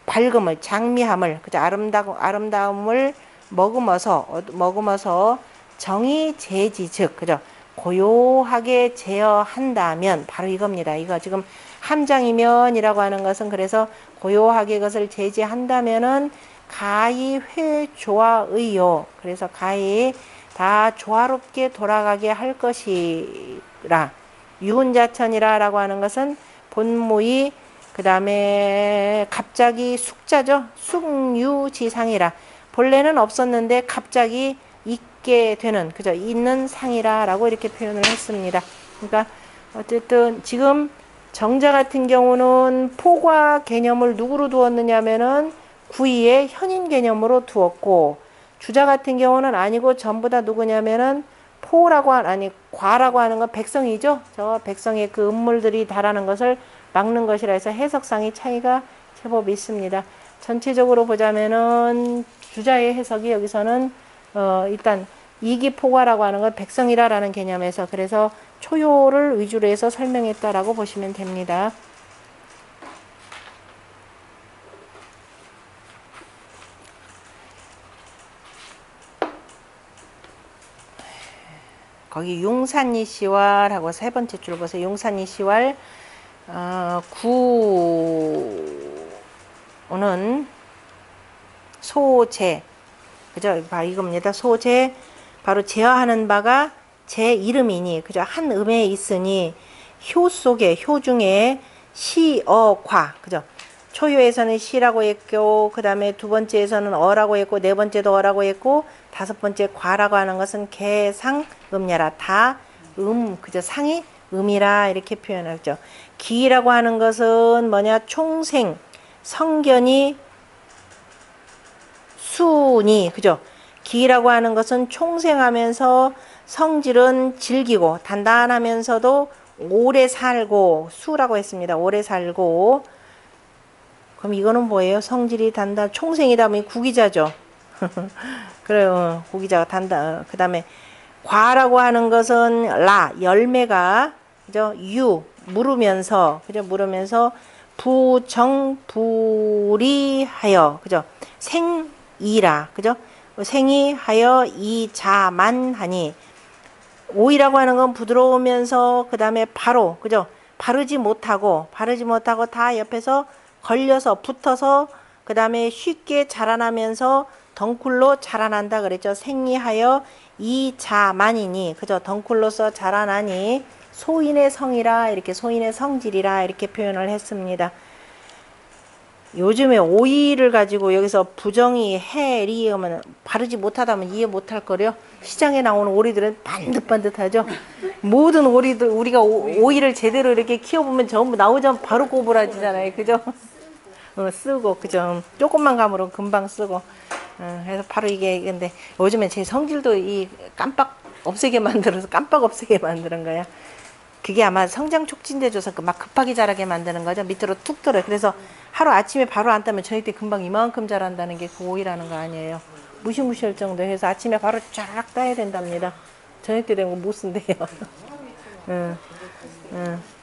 밝음을 장미함을 그죠. 아름다움을 머금어서 정의 재지 즉 그죠. 고요하게 제어한다면 바로 이겁니다. 이거 지금 함장이면이라고 하는 것은 그래서 고요하게 그것을 제지한다면은 가히 회조화의요. 그래서 가히 다 조화롭게 돌아가게 할 것이라. 유운자천이라고 하는 것은 본무의 그 다음에 갑자기 숙자죠. 숙유지상이라. 본래는 없었는데 갑자기 있게 되는 그죠. 있는 상이라라고 이렇게 표현을 했습니다. 그러니까 어쨌든 지금 정자 같은 경우는 포과 개념을 누구로 두었느냐면은 구이의 현인 개념으로 두었고 주자 같은 경우는 아니고 전부 다 누구냐면은 포라고 아니 과라고 하는 건 백성이죠. 저 백성의 그 음물들이 달하는 것을 막는 것이라 해서 해석상의 차이가 제법 있습니다. 전체적으로 보자면은 주자의 해석이 여기서는 일단 이기포과라고 하는 건 백성이라라는 개념에서 그래서 초요를 위주로 해서 설명했다라고 보시면 됩니다. 거기 용산이시왈하고 세 번째 줄 보세요. 용산이시왈 구는 소제 그죠? 바로 이겁니다. 소제 바로 제어하는 바가 제 이름이니 그죠? 한 음에 있으니 효 속에 효 중에 시어과 그죠? 초효에서는 시라고 했고 그 다음에 두 번째에서는 어라고 했고 네 번째도 어라고 했고 다섯 번째 과라고 하는 것은 개상 음야라 다 그죠? 상이 음이라 이렇게 표현하죠. 기라고 하는 것은 뭐냐? 총생 성견이 순이 그죠? 기라고 하는 것은 총생하면서 성질은 질기고 단단하면서도 오래 살고 수라고 했습니다. 오래 살고 그럼 이거는 뭐예요? 성질이 단단 총생이다 보니 구기자죠. 그래요. 구기자가 단단. 그 다음에 과라고 하는 것은 라 열매가 그죠? 유 물으면서 그죠? 물으면서 부정불이하여 그죠? 생이라 그죠? 생이 하여 이자만하니 오이라고 하는 건 부드러우면서 그 다음에 바로 그죠? 바르지 못하고 다 옆에서 걸려서 붙어서 그 다음에 쉽게 자라나면서 덩굴로 자라난다 그랬죠. 생이하여 이자만이니 그죠? 덩굴로서 자라나니 소인의 성이라 이렇게 소인의 성질이라 이렇게 표현을 했습니다. 요즘에 오이를 가지고 여기서 부정이 해리 하면 바르지 못하다면 이해 못할 거래요. 시장에 나오는 오리들은 반듯반듯하죠. 모든 오리들 우리가 오이를 제대로 이렇게 키워보면 전부 나오자면 바로 꼬부라지잖아요. 그죠? 쓰고 그죠? 조금만 감으로 금방 쓰고 그래서 바로 이게 근데 요즘에 제 성질도 이 깜빡 없애게 만들어서 깜빡 없애게 만드는 거야. 그게 아마 성장 촉진돼 줘서 막 급하게 자라게 만드는 거죠. 밑으로 툭 들어요. 그래서 하루 아침에 바로 안 따면 저녁 때 금방 이만큼 자란다는 게 그 오이라는 거 아니에요. 무시무시할 정도 해서 아침에 바로 쫙 따야 된답니다. 저녁 때 되면 못 쓴대요.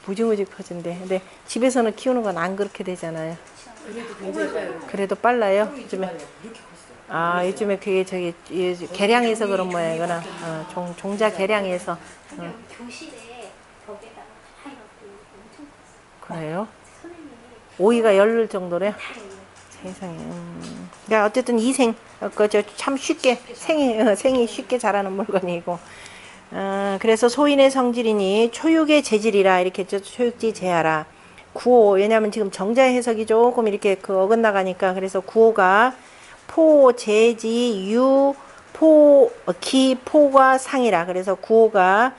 무지무지 커진대. 근데 집에서는 키우는 건 안 그렇게 되잖아요. 그래도 빨라요. 요즘에 요즘에 그게 저기 개량해서 그런 모양이구나. 종자 개량해서. 그래요? 오이가 열릴 정도래요? 세상에. 그러니까 어쨌든 이생, 참 쉽게, 생이 쉽게 자라는 물건이고. 그래서 소인의 성질이니 초육의 재질이라 이렇게 했죠. 초육지 재하라. 구호, 왜냐면 지금 정자 해석이 조금 이렇게 어긋나가니까 그래서 구호가 포, 재지, 유, 포, 기, 포가 상이라. 그래서 구호가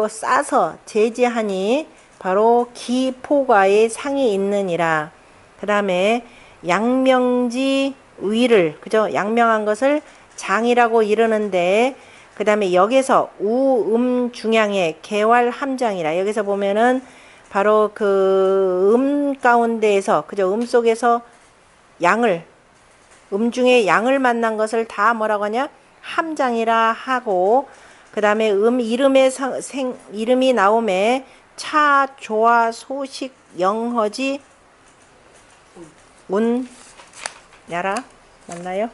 싸서 재지하니 바로 기포과의 상이 있느니라. 그 다음에 양명지 위를 그죠? 양명한 것을 장이라고 이르는데 그 다음에 여기서 우음 중양의 개활 함장이라. 여기서 보면은 바로 그 가운데에서 그죠? 속에서 양을 중에 양을 만난 것을 다 뭐라고 하냐? 함장이라 하고 그 다음에 이름이 나오매 차, 조화, 소식, 영허지, 야라 맞나요?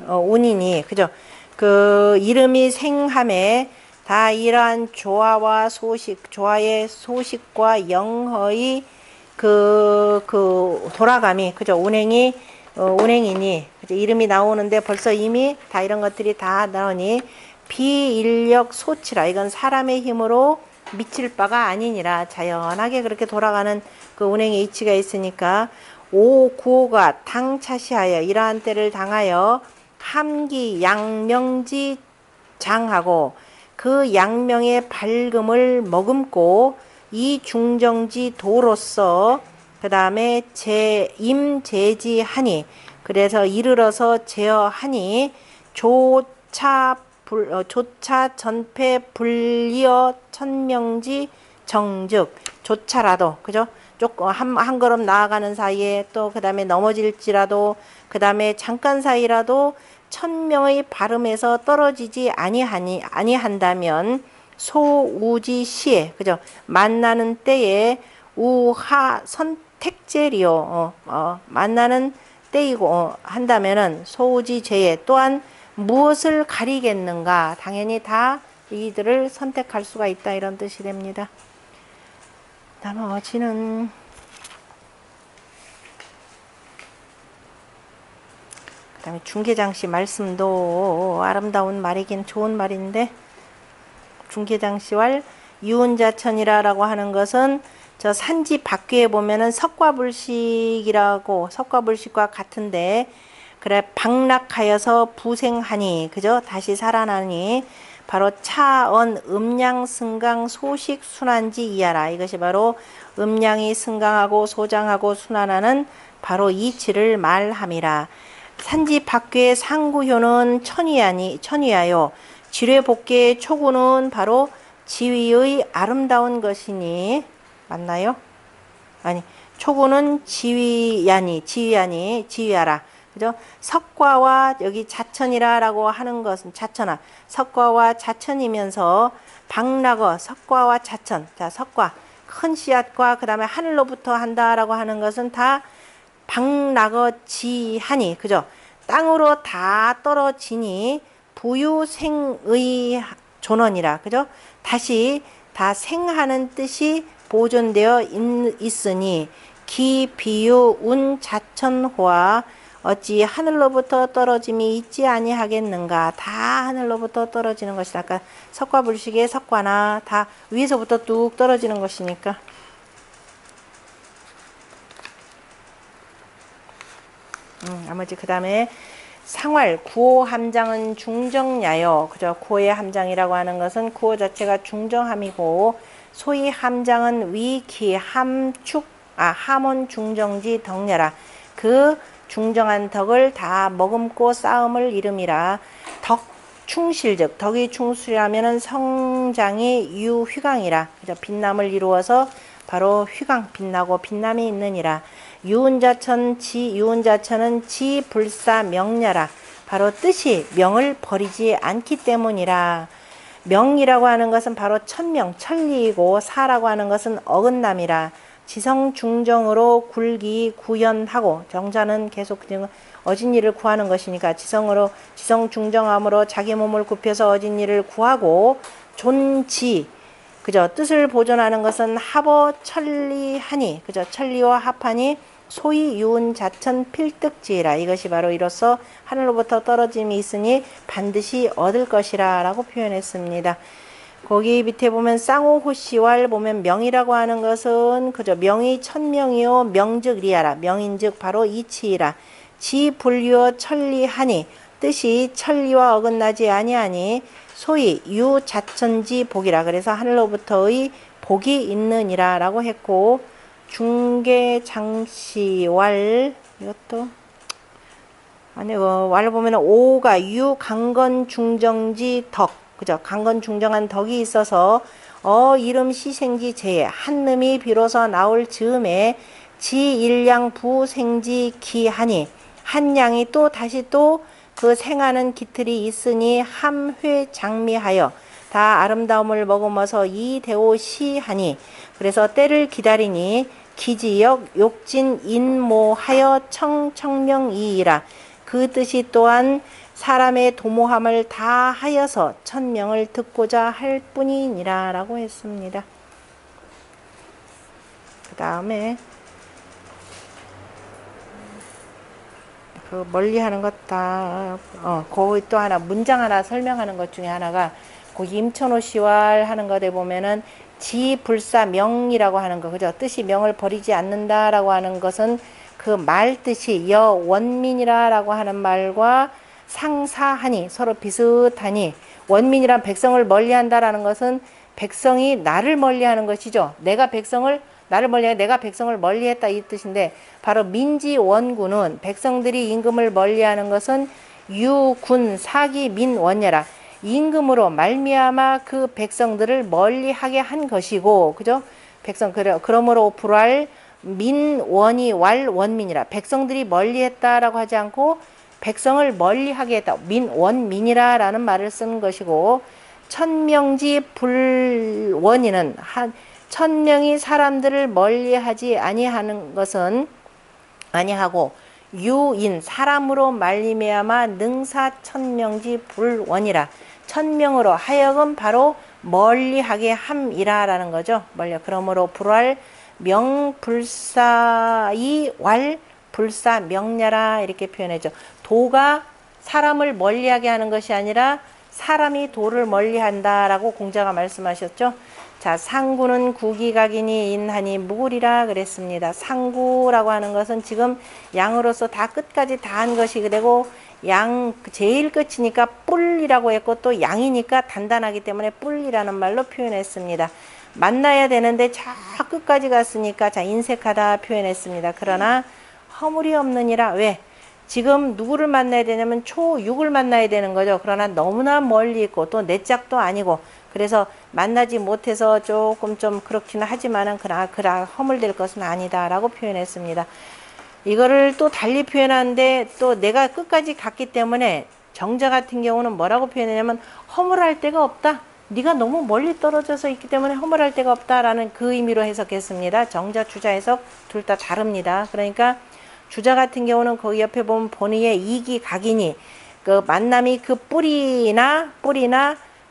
운이니 그죠? 그 이름이 생함에 다 이러한 조화와 소식, 조화의 소식과 영허의 그 돌아감이, 그죠? 운행이, 운행이니, 그죠? 이름이 나오는데 벌써 이미 다 이런 것들이 다 나오니, 비인력 소치라. 이건 사람의 힘으로 미칠 바가 아니니라. 자연하게 그렇게 돌아가는 그 운행의 이치가 있으니까, 오구호가 당차시하여 이러한 때를 당하여 함기 양명지 장하고 그 양명의 밝음을 머금고 이 중정지 도로서 그 다음에 임제지하니 그래서 이르러서 제어하니 조차 전패 불리어 천명지 정즉 조차라도 그죠? 조금 한 걸음 나아가는 사이에 또 그 다음에 넘어질지라도 그 다음에 잠깐 사이라도 천명의 발음에서 떨어지지 아니한다면 소우지시에 그죠? 만나는 때에 우하 선택제리요 만나는 때이고 한다면은 소우지제에 또한 무엇을 가리겠는가? 당연히 다 이들을 선택할 수가 있다 이런 뜻이 됩니다. 나머지는 그 다음에 중계장씨 말씀도 아름다운 말이긴 좋은 말인데 중계장씨왈 유운자천이라고 하는 것은 저 산지 밖에 보면은 석과불식이라고 석과불식과 같은데 그래 박락하여서 부생하니 그죠? 다시 살아나니 바로 차언 음양 승강 소식 순환지 이하라. 이것이 바로 음양이 승강하고 소장하고 순환하는 바로 이치를 말함이라. 산지 밖의 상구효는 천위하여 지뢰복계의 초구는 바로 지위의 아름다운 것이니 맞나요? 아니 초구는 지위하라. 그죠? 석과와 여기 자천이라고 하는 것은 자천아 석과와 자천이면서 박락어 석과와 자천 자 석과 큰 씨앗과 그 다음에 하늘로부터 한다라고 하는 것은 다 박락어 지하니 그죠? 땅으로 다 떨어지니 부유생의 존원이라 그죠? 다시 다 생하는 뜻이 보존되어 있으니 기비유 운자천호와 어찌 하늘로부터 떨어짐이 있지 아니하겠는가. 다 하늘로부터 떨어지는 것이다. 아까 석과불식의 석과나 다 위에서부터 뚝 떨어지는 것이니까. 나머지 그 다음에 상활 구호 함장은 중정야요. 그죠? 구호의 함장이라고 하는 것은 구호 자체가 중정함이고 소위 함장은 위기 함축 함원 중정지 덕녀라. 그 중정한 덕을 다 머금고 싸움을 이름이라. 덕 충실즉 덕이 충실하면은 성장이 유휘광이라. 그죠? 빛남을 이루어서 바로 휘광 빛나고 빛남이 있느니라. 유운자천은 지불사 명야라. 바로 뜻이 명을 버리지 않기 때문이라. 명이라고 하는 것은 바로 천명 천리이고 사라고 하는 것은 어긋남이라. 지성중정으로 굴기 구현하고 정자는 계속 어진이를 구하는 것이니까 지성중정함으로 자기 몸을 굽혀서 어진이를 구하고 존지 그죠? 뜻을 보존하는 것은 합어 천리하니 그죠? 천리와 합하니 소위 유운자천 필득지라. 이것이 바로 이로써 하늘로부터 떨어짐이 있으니 반드시 얻을 것이라 라고 표현했습니다. 거기 밑에 보면 쌍호호시왈 보면 명이라고 하는 것은 그죠? 명이 천명이요 명즉 리하라. 명인즉 바로 이치이라. 지불유어 천리하니 뜻이 천리와 어긋나지 아니하니 소위 유자천지 복이라. 그래서 하늘로부터의 복이 있느니라 라고 했고 중계장시왈 이것도 아니 왈 보면 오가 유강건 중정지 덕 그죠? 강건 중정한 덕이 있어서 이름 시생지 제에 한놈이 비로소 나올 즈음에 지일량 부생지 기하니 한 양이 또 다시 또 그 생하는 기틀이 있으니 함회 장미하여 다 아름다움을 머금어서 이대오시하니 그래서 때를 기다리니 기지역 욕진 인모하여 청명이이라. 그 뜻이 또한 사람의 도모함을 다 하여서 천명을 듣고자 할 뿐이니라 라고 했습니다. 그 다음에 그 멀리 하는 것 다, 거기 또 하나, 문장 하나 설명하는 것 중에 하나가, 거기 임천호 시왈 하는 것에 보면은, 지불사명이라고 하는 거, 그죠? 뜻이 명을 버리지 않는다라고 하는 것은 그 말 뜻이 여원민이라고 하는 말과 상사하니, 서로 비슷하니, 원민이란 백성을 멀리 한다라는 것은 백성이 나를 멀리 하는 것이죠. 나를 멀리해 내가 백성을 멀리했다 이 뜻인데, 바로 민지원군은 백성들이 임금을 멀리하는 것은 유군 사기 민원예라, 임금으로 말미암아 그 백성들을 멀리하게 한 것이고, 그죠? 그러므로 불알 민원이 왈 원민이라, 백성들이 멀리했다라고 하지 않고 백성을 멀리하게 했다, 민원민이라라는 말을 쓴 것이고, 천명지 불원이는 천명이 사람들을 멀리하지 아니하는 것은 아니하고, 유인 사람으로 말미암아 능사천명지 불원이라, 천명으로 하여금 바로 멀리하게 함이라라는 거죠. 그러므로 불활 명불사이 왈 불사명냐라 이렇게 표현했죠. 도가 사람을 멀리하게 하는 것이 아니라 사람이 도를 멀리한다라고 공자가 말씀하셨죠. 자, 상구는 구기각이니 인하니 무구리라 그랬습니다. 상구라고 하는 것은 지금 양으로서 다 끝까지 다 한 것이 되고, 양 제일 끝이니까 뿔이라고 했고, 또 양이니까 단단하기 때문에 뿔이라는 말로 표현했습니다. 만나야 되는데 저 끝까지 갔으니까 자 인색하다 표현했습니다. 그러나 허물이 없느니라. 왜? 지금 누구를 만나야 되냐면 초육을 만나야 되는 거죠. 그러나 너무나 멀리 있고 또 내 짝도 아니고, 그래서 만나지 못해서 조금 좀 그렇기는 하지만은 그라 허물될 것은 아니다라고 표현했습니다. 이거를 또 달리 표현하는데, 또 내가 끝까지 갔기 때문에 정자 같은 경우는 뭐라고 표현하냐면 허물할 데가 없다. 네가 너무 멀리 떨어져서 있기 때문에 허물할 데가 없다라는 그 의미로 해석했습니다. 정자 주자 해석 둘 다 다릅니다. 그러니까 주자 같은 경우는 거기 옆에 보면 본의의 이기 각이니, 그 만남이 그 뿌리나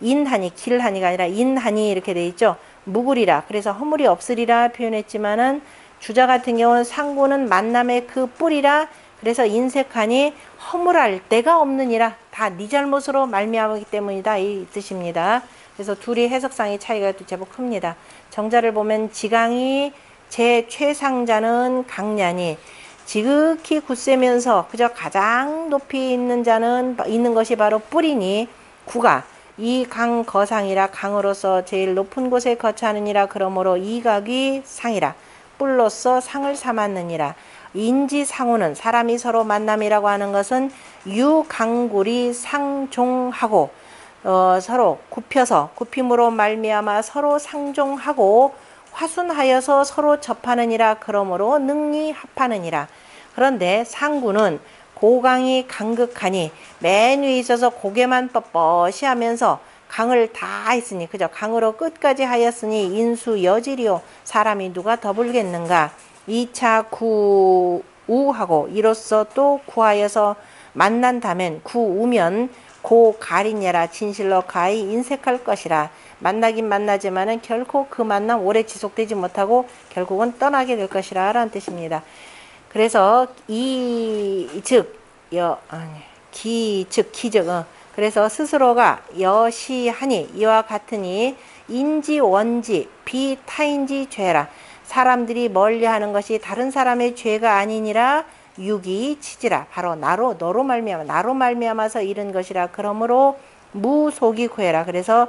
인하니, 길하니가 아니라 인하니 이렇게 돼 있죠. 무구리라, 그래서 허물이 없으리라 표현했지만은, 주자 같은 경우는 상구는 만남의 그 뿌리라, 그래서 인색하니 허물할 데가 없느니라, 다 네 잘못으로 말미암기 때문이다 이 뜻입니다. 그래서 둘이 해석상의 차이가 제법 큽니다. 정자를 보면 지강이 제 최상자는 강냐니, 지극히 굳세면서 그저 가장 높이 있는 것이 바로 뿌리니, 구가 이 강 거상이라, 강으로서 제일 높은 곳에 거처하느니라. 그러므로 이각이 상이라, 뿔로서 상을 삼았느니라. 인지상호는 사람이 서로 만남이라고 하는 것은 유강굴이 상종하고, 서로 굽힘으로 말미암아 서로 상종하고 화순하여서 서로 접하느니라. 그러므로 능히 합하느니라. 그런데 상구는 고강이 강극하니, 맨 위에 있어서 고개만 뻣뻣이 하면서 강을 다 했으니, 그죠? 강으로 끝까지 하였으니 인수 여질이요, 사람이 누가 더 불겠는가. 2차 구우하고 이로써 또 구하여서 만난다면, 구우면 고 가리냐라, 진실로 가히 인색할 것이라. 만나긴 만나지만은 결코 그 만남 오래 지속되지 못하고 결국은 떠나게 될 것이라 라는 뜻입니다. 그래서 그래서 스스로가 여시하니 이와 같으니, 인지 원지 비타인지 죄라, 사람들이 멀리하는 것이 다른 사람의 죄가 아니니라. 육이 치지라, 바로 너로 말미암아서 이른 것이라. 그러므로 무속이 구해라, 그래서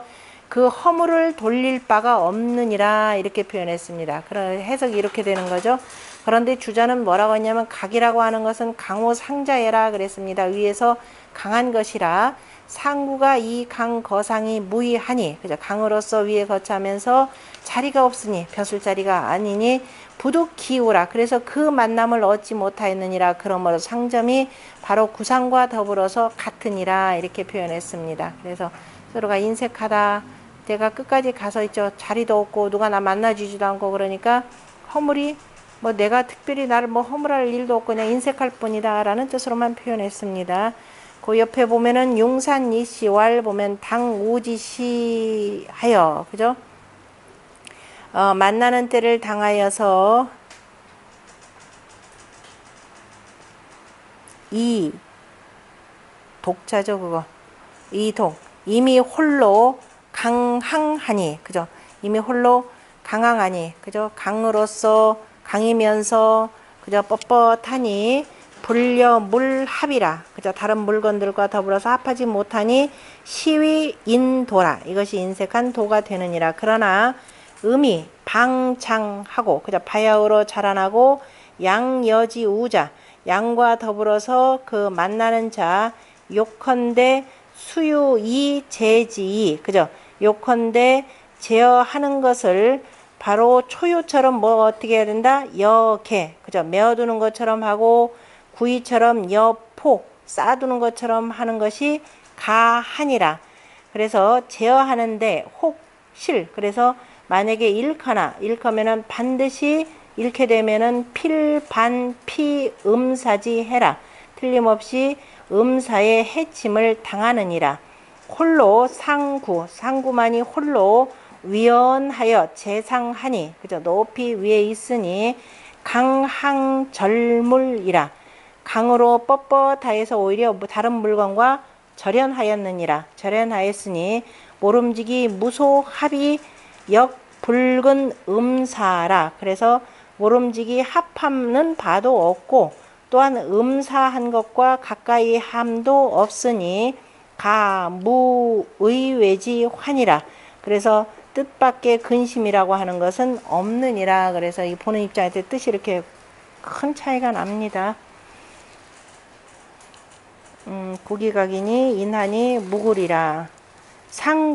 그 허물을 돌릴 바가 없느니라 이렇게 표현했습니다. 그런 해석이 이렇게 되는 거죠. 그런데 주자는 뭐라고 했냐면, 각이라고 하는 것은 강호 상자예라 그랬습니다. 위에서 강한 것이라, 상구가 이 강 거상이 무의하니, 그죠? 강으로서 위에 거쳐하면서 자리가 없으니, 벼슬 자리가 아니니 부득 기우라, 그래서 그 만남을 얻지 못하였느니라. 그러므로 상점이 바로 구상과 더불어서 같으니라 이렇게 표현했습니다. 그래서 서로가 인색하다, 내가 끝까지 가서 있죠, 자리도 없고 누가 나 만나주지도 않고, 그러니까 허물이 내가 특별히 나를 허물할 일도 없고 그냥 인색할 뿐이다 라는 뜻으로만 표현했습니다. 그 옆에 보면은 용산 이시왈 보면 당오지시 하여, 그죠? 만나는 때를 당하여서 이 독자죠, 그거. 이독. 이미 홀로 강항하니, 그죠? 이미 홀로 강항하니, 그죠? 강으로서, 강이면서, 그죠? 뻣뻣하니, 불려물합이라, 그죠? 다른 물건들과 더불어서 합하지 못하니, 시위 인도라. 이것이 인색한 도가 되느니라. 그러나, 음이 방창하고, 그죠? 바야흐로 자라나고, 양여지 우자. 양과 더불어서 그 만나는 자, 요컨대 수유이 제지이, 그죠? 요컨대 제어하는 것을 바로 초유처럼 뭐 어떻게 해야 된다? 여개, 그죠? 메어두는 것처럼 하고 구이처럼 여포, 쌓아두는 것처럼 하는 것이 가하니라. 그래서 제어하는데 혹실, 그래서 만약에 일커면은 반드시 잃게 되면은 필반피 음사지 해라. 틀림없이 음사의 해침을 당하느니라. 홀로 상구만이 홀로 위언하여 재상하니, 그죠? 높이 위에 있으니 강항절물이라. 강으로 뻣뻣하여서 오히려 다른 물건과 절연하였느니라. 절연하였으니 모름지기 무소합이 역붉은 음사라. 그래서 모름지기 합함은 바도 없고 또한 음사한 것과 가까이 함도 없으니 가무의외지 환이라. 그래서 뜻밖의 근심이라고 하는 것은 없느니라. 그래서 이 보는 입장에서 뜻이 이렇게 큰 차이가 납니다. 구기각이니 인하니 무굴이라.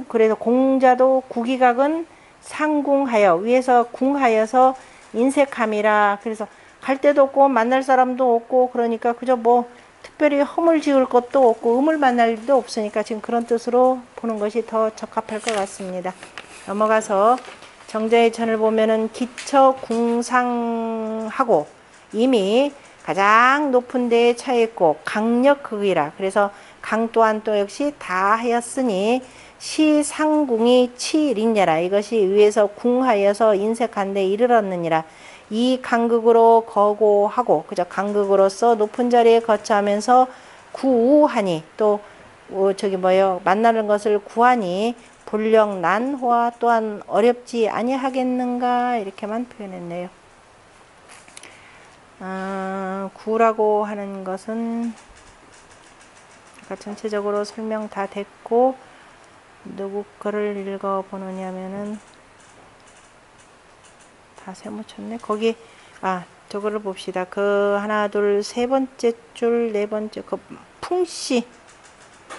그래서 공자도 구기각은 상궁하여, 위에서 궁하여서 인색함이라. 그래서 갈 데도 없고 만날 사람도 없고, 그러니까 그저 뭐 특별히 허물 지을 것도 없고 음을 만날 일도 없으니까 지금 그런 뜻으로 보는 것이 더 적합할 것 같습니다. 넘어가서 정자의 천을 보면은 기처 궁상하고 이미 가장 높은 데에 차 있고 강력극이라. 그래서 강 또한 또 역시 다 하였으니 시상궁이 치린야라. 이것이 위에서 궁하여서 인색한 데 이르렀느니라. 이 간극으로 거고하고, 그죠? 간극으로서 높은 자리에 거처하면서 구하니, 또 만나는 것을 구하니 본령 난호와 또한 어렵지 아니하겠는가, 이렇게만 표현했네요. 구라고 하는 것은 아까 전체적으로 설명 다 됐고, 누구 거를 읽어보느냐면은 다 세묻혔네. 거기 저거를 봅시다. 그 하나 둘 세 번째 줄 네 번째 그 풍씨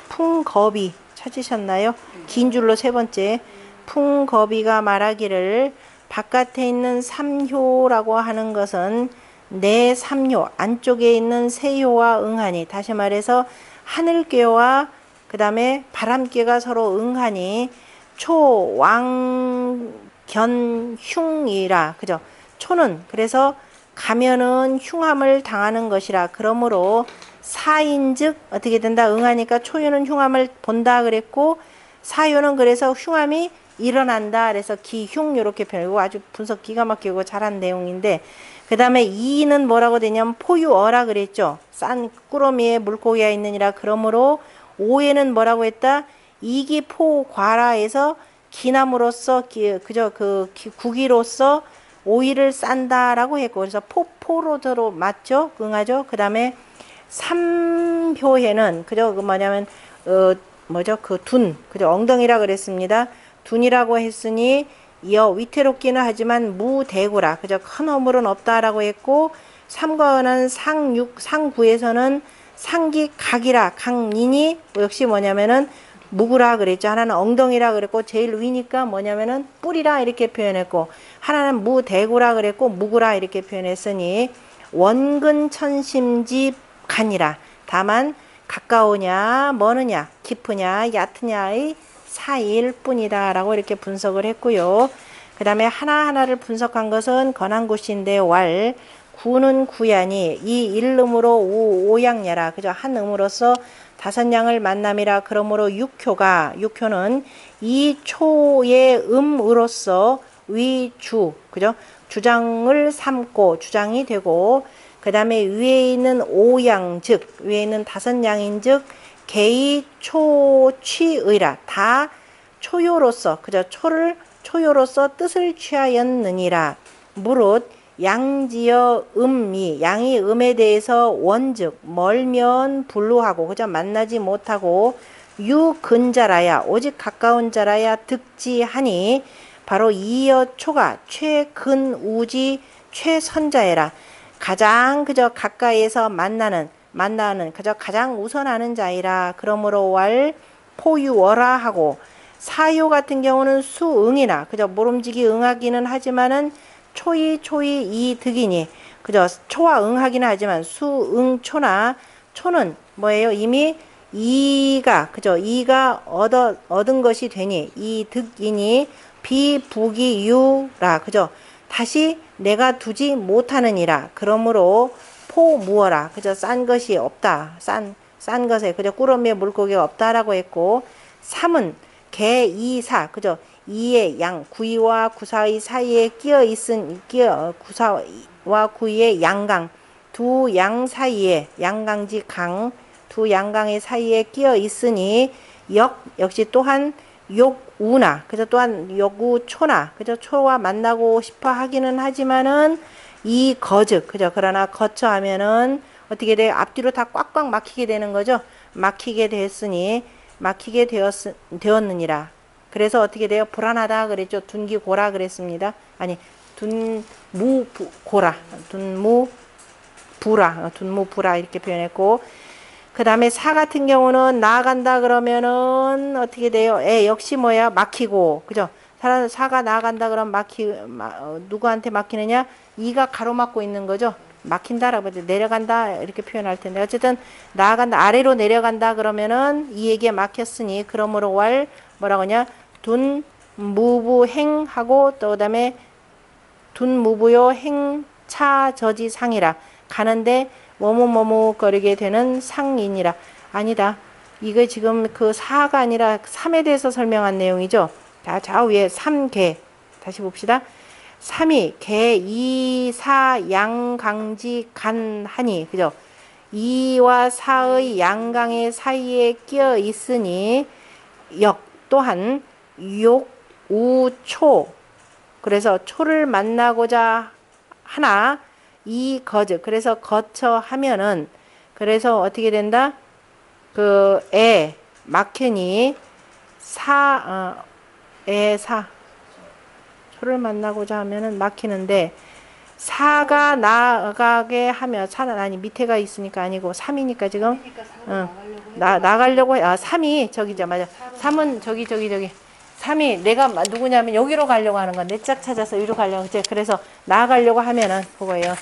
풍거비 찾으셨나요? 긴 줄로 세 번째 풍거비가 말하기를 바깥에 있는 삼효라고 하는 것은 내 삼효 안쪽에 있는 세효와 응하니, 다시 말해서 하늘괴와 그 다음에 바람괴가 서로 응하니 초왕견흉이라. 그죠? 초는 그래서 가면은 흉함을 당하는 것이라. 그러므로 사인즉 어떻게 된다? 응하니까 초유는 흉함을 본다 그랬고, 사유는 그래서 흉함이 일어난다. 그래서 기흉 이렇게 표현하고 아주 분석 기가 막히고 잘한 내용인데, 그 다음에 이는 뭐라고 되냐면 포유어라 그랬죠. 싼 꾸러미에 물고기가 있느니라. 그러므로 오에는 뭐라고 했다? 이기포과라에서 기남으로서 구기로서 오이를 싼다라고 했고, 그래서 포로로 맞죠? 응하죠? 그 다음에 삼효에는 그죠? 그 뭐냐면 그죠? 엉덩이라 그랬습니다. 둔이라고 했으니 위태롭기는 하지만 무대구라. 그죠? 큰 허물은 없다라고 했고, 삼과 은한 상구에서는 상기각이라. 강인이 역시 뭐냐면은 무구라 그랬죠. 하나는 엉덩이라 그랬고, 제일 위니까 뭐냐면은 뿔이라 이렇게 표현했고, 하나는 무대구라 그랬고 무구라 이렇게 표현했으니 원근천심지 간이라. 다만 가까우냐 머느냐 깊으냐 얕으냐의 사이일 뿐이다 라고 이렇게 분석을 했고요. 그 다음에 하나하나를 분석한 것은 건한구시인데 구는 구야니 이 일음으로 오양야라. 그죠? 한 음으로서 다섯 양을 만남이라. 그러므로 육효는 이 초의 음으로서 위주. 그죠? 주장을 삼고 주장이 되고, 그 다음에 위에 있는 오양 즉 위에 있는 다섯 양인 즉 개의 초취의라. 다 초요로서, 그죠? 초요로서 뜻을 취하였느니라. 무릇 양지어 음이, 양이 음에 대해서 원즉 멀면 불루하고, 그죠? 만나지 못하고, 유근자라야 오직 가까운 자라야 득지하니, 바로 이어 초가 최근우지 최선자애라. 가장 그저 가까이에서 만나는 그저 가장 우선하는 자이라. 그러므로 왈 포유어라 하고, 사요 같은 경우는 수응이나 그저 모름지기 응하기는 하지만은 초이 이 득이니, 그저 초와 응하기는 하지만 수응초나 초는 뭐예요? 이미 이가 그저 이가 얻은 것이 되니 이 득이니 비부기유라. 그저 다시 내가 두지 못하느니라. 그러므로 포무어라. 그저 싼 것이 없다. 싼 것에 그저 꾸러미의 물고기가 없다라고 했고, 삼은 개이사. 그저 이의 양 구이와 구사의 사이에 구사와 구이의 양강 두 양 사이에 양강지 강 두 양강의 사이에 끼어 있으니 역시 또한 욕우나 그저 또한 욕우초나 그저 초와 만나고 싶어 하기는 하지만은 이 거즉 그저 그러나 거처하면은 어떻게 돼? 앞뒤로 다 꽉꽉 막히게 되는 거죠. 막히게 되었느니라. 그래서 어떻게 돼요? 불안하다 그랬죠. 둔기고라 그랬습니다. 아니 둔무고라 둔무부라 이렇게 표현했고, 그 다음에 사 같은 경우는 나아간다 그러면은 어떻게 돼요? 역시 뭐야? 막히고, 그죠? 사가 나아간다 그러면 누구한테 막히느냐? 이가 가로막고 있는 거죠. 막힌다라고 내려간다 이렇게 표현할 텐데, 어쨌든 나아간다, 아래로 내려간다 그러면은 이에게 막혔으니, 그러므로 왈 뭐라고 하냐? 둔무부행하고, 또 그다음에 둔무부요 행차저지상이라. 가는데 머뭇머뭇거리게 되는 상이니라. 아니다. 이거 지금 그 사가 아니라 삼에 대해서 설명한 내용이죠. 자, 좌우에 삼개. 다시 봅시다. 삼이 개, 이, 사, 양강지, 간하니. 그죠? 이와 사의 양강의 사이에 끼어 있으니 역 또한 욕, 우, 초. 그래서 초를 만나고자 하나 이 거즉 그래서 거처하면은 그래서 어떻게 된다? 그 에 막히니 사 초를 만나고자 하면은 막히는데, 사가 나가게 하면 사는 아니 밑에가 있으니까 아니고 삼이니까 지금 나가려고 해. 삼이 저기죠. 맞아. 삼은 저기 삼이 내가 누구냐면 여기로 가려고 하는 건 내 짝 찾아서 위로 가려고. 그래서 나가려고 하면은 그거예요.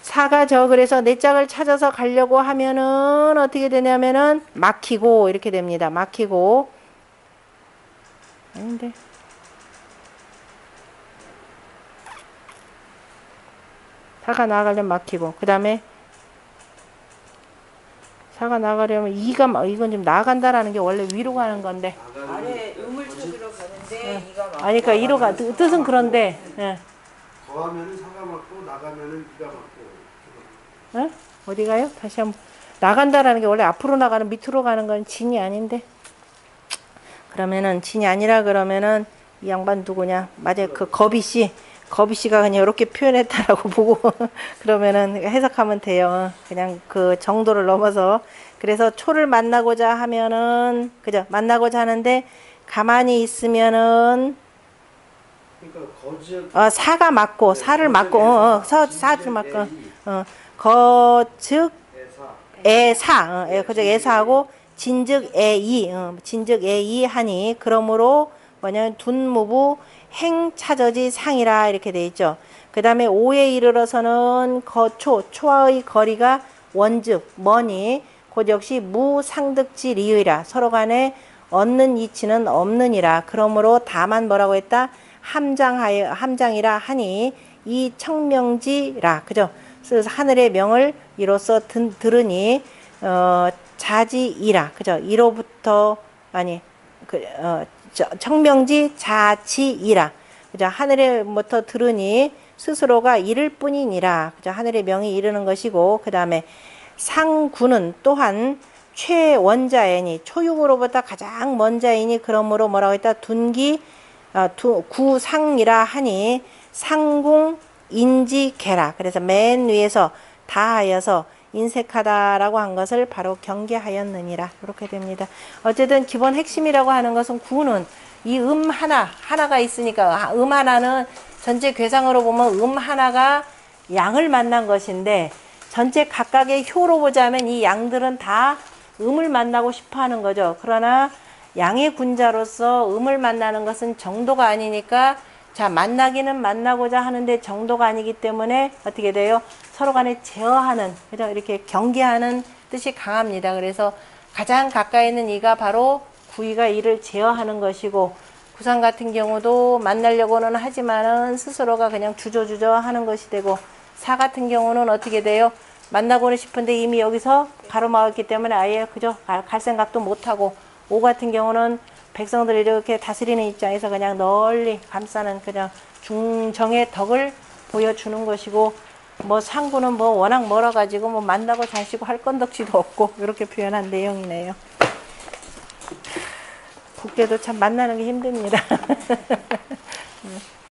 사가 그래서 내 짝을 찾아서 가려고 하면은 어떻게 되냐면은 막히고 이렇게 됩니다. 막히고. 아닌데. 사가 나가려면 막히고, 그 다음에 사가 나가려면 이건 좀 나간다라는 게 원래 위로 가는 건데. 아래 우물쪽으로 가는데 이가 막. 아니 그러니까 이로 가 뜻은 그런데. 거하면은 사가 맞고 나가면은 이가 맞고. 어디 가요? 다시 한번. 나간다라는 게 원래 앞으로 나가는 밑으로 가는 건 진이 아닌데. 그러면은 진이 아니라 그러면은 이 양반 누구냐? 맞아요. 그 거비씨가 그냥 이렇게 표현했다라고 보고 그러면은 해석하면 돼요. 그냥 그 정도를 넘어서. 그래서 초를 만나고자 하면은 그죠? 만나고자 하는데 가만히 있으면은 그러니까 사가 맞고 사를 맞고 사를 맞고 거즉 그죠? 애사하고 진즉 애이 하니, 그러므로 뭐냐면 둔무부 행차저지 상이라 이렇게 돼 있죠. 그 다음에 오에 이르러서는 초와의 거리가 원즉 머니 곧 역시 무상득지 리의라. 서로 간에 얻는 이치는 없느니라. 그러므로 다만 뭐라고 했다? 함장이라 하니 이 청명지라. 그죠? 하늘의 명을 이로써 들으니 자지이라. 그죠? 이로부터 아니 청명지 자치이라. 그죠? 하늘에부터 들으니 스스로가 이를 뿐이니라. 그죠? 하늘의 명이 이르는 것이고, 그 다음에 상구는 또한 최원자이니 초육으로부터 가장 먼 자이니 그러므로 뭐라고 했다? 구상이라 하니 상궁 인지개라. 그래서 맨 위에서 다하여서 인색하다라고 한 것을 바로 경계하였느니라. 이렇게 됩니다. 어쨌든 기본 핵심이라고 하는 것은 구는 이 하나가 있으니까 하나는 전체 괴상으로 보면 하나가 양을 만난 것인데 전체 각각의 효로 보자면 이 양들은 다 음을 만나고 싶어 하는 거죠. 그러나 양의 군자로서 음을 만나는 것은 정도가 아니니까 자, 만나기는 만나고자 하는데 정도가 아니기 때문에 어떻게 돼요? 서로 간에 제어하는, 그죠? 이렇게 경계하는 뜻이 강합니다. 그래서 가장 가까이 있는 이가 바로 구이가 이를 제어하는 것이고, 구상 같은 경우도 만나려고는 하지만은 스스로가 그냥 주저주저 하는 것이 되고, 사 같은 경우는 어떻게 돼요? 만나고는 싶은데 이미 여기서 가로막았기 때문에 아예 그저 갈 생각도 못하고, 오 같은 경우는 백성들을 이렇게 다스리는 입장에서 그냥 널리 감싸는 그냥 중정의 덕을 보여주는 것이고, 뭐 상구는 뭐 워낙 멀어가지고 뭐 만나고 자시고 할 건덕지도 없고 이렇게 표현한 내용이네요. 국대도 참 만나는 게 힘듭니다.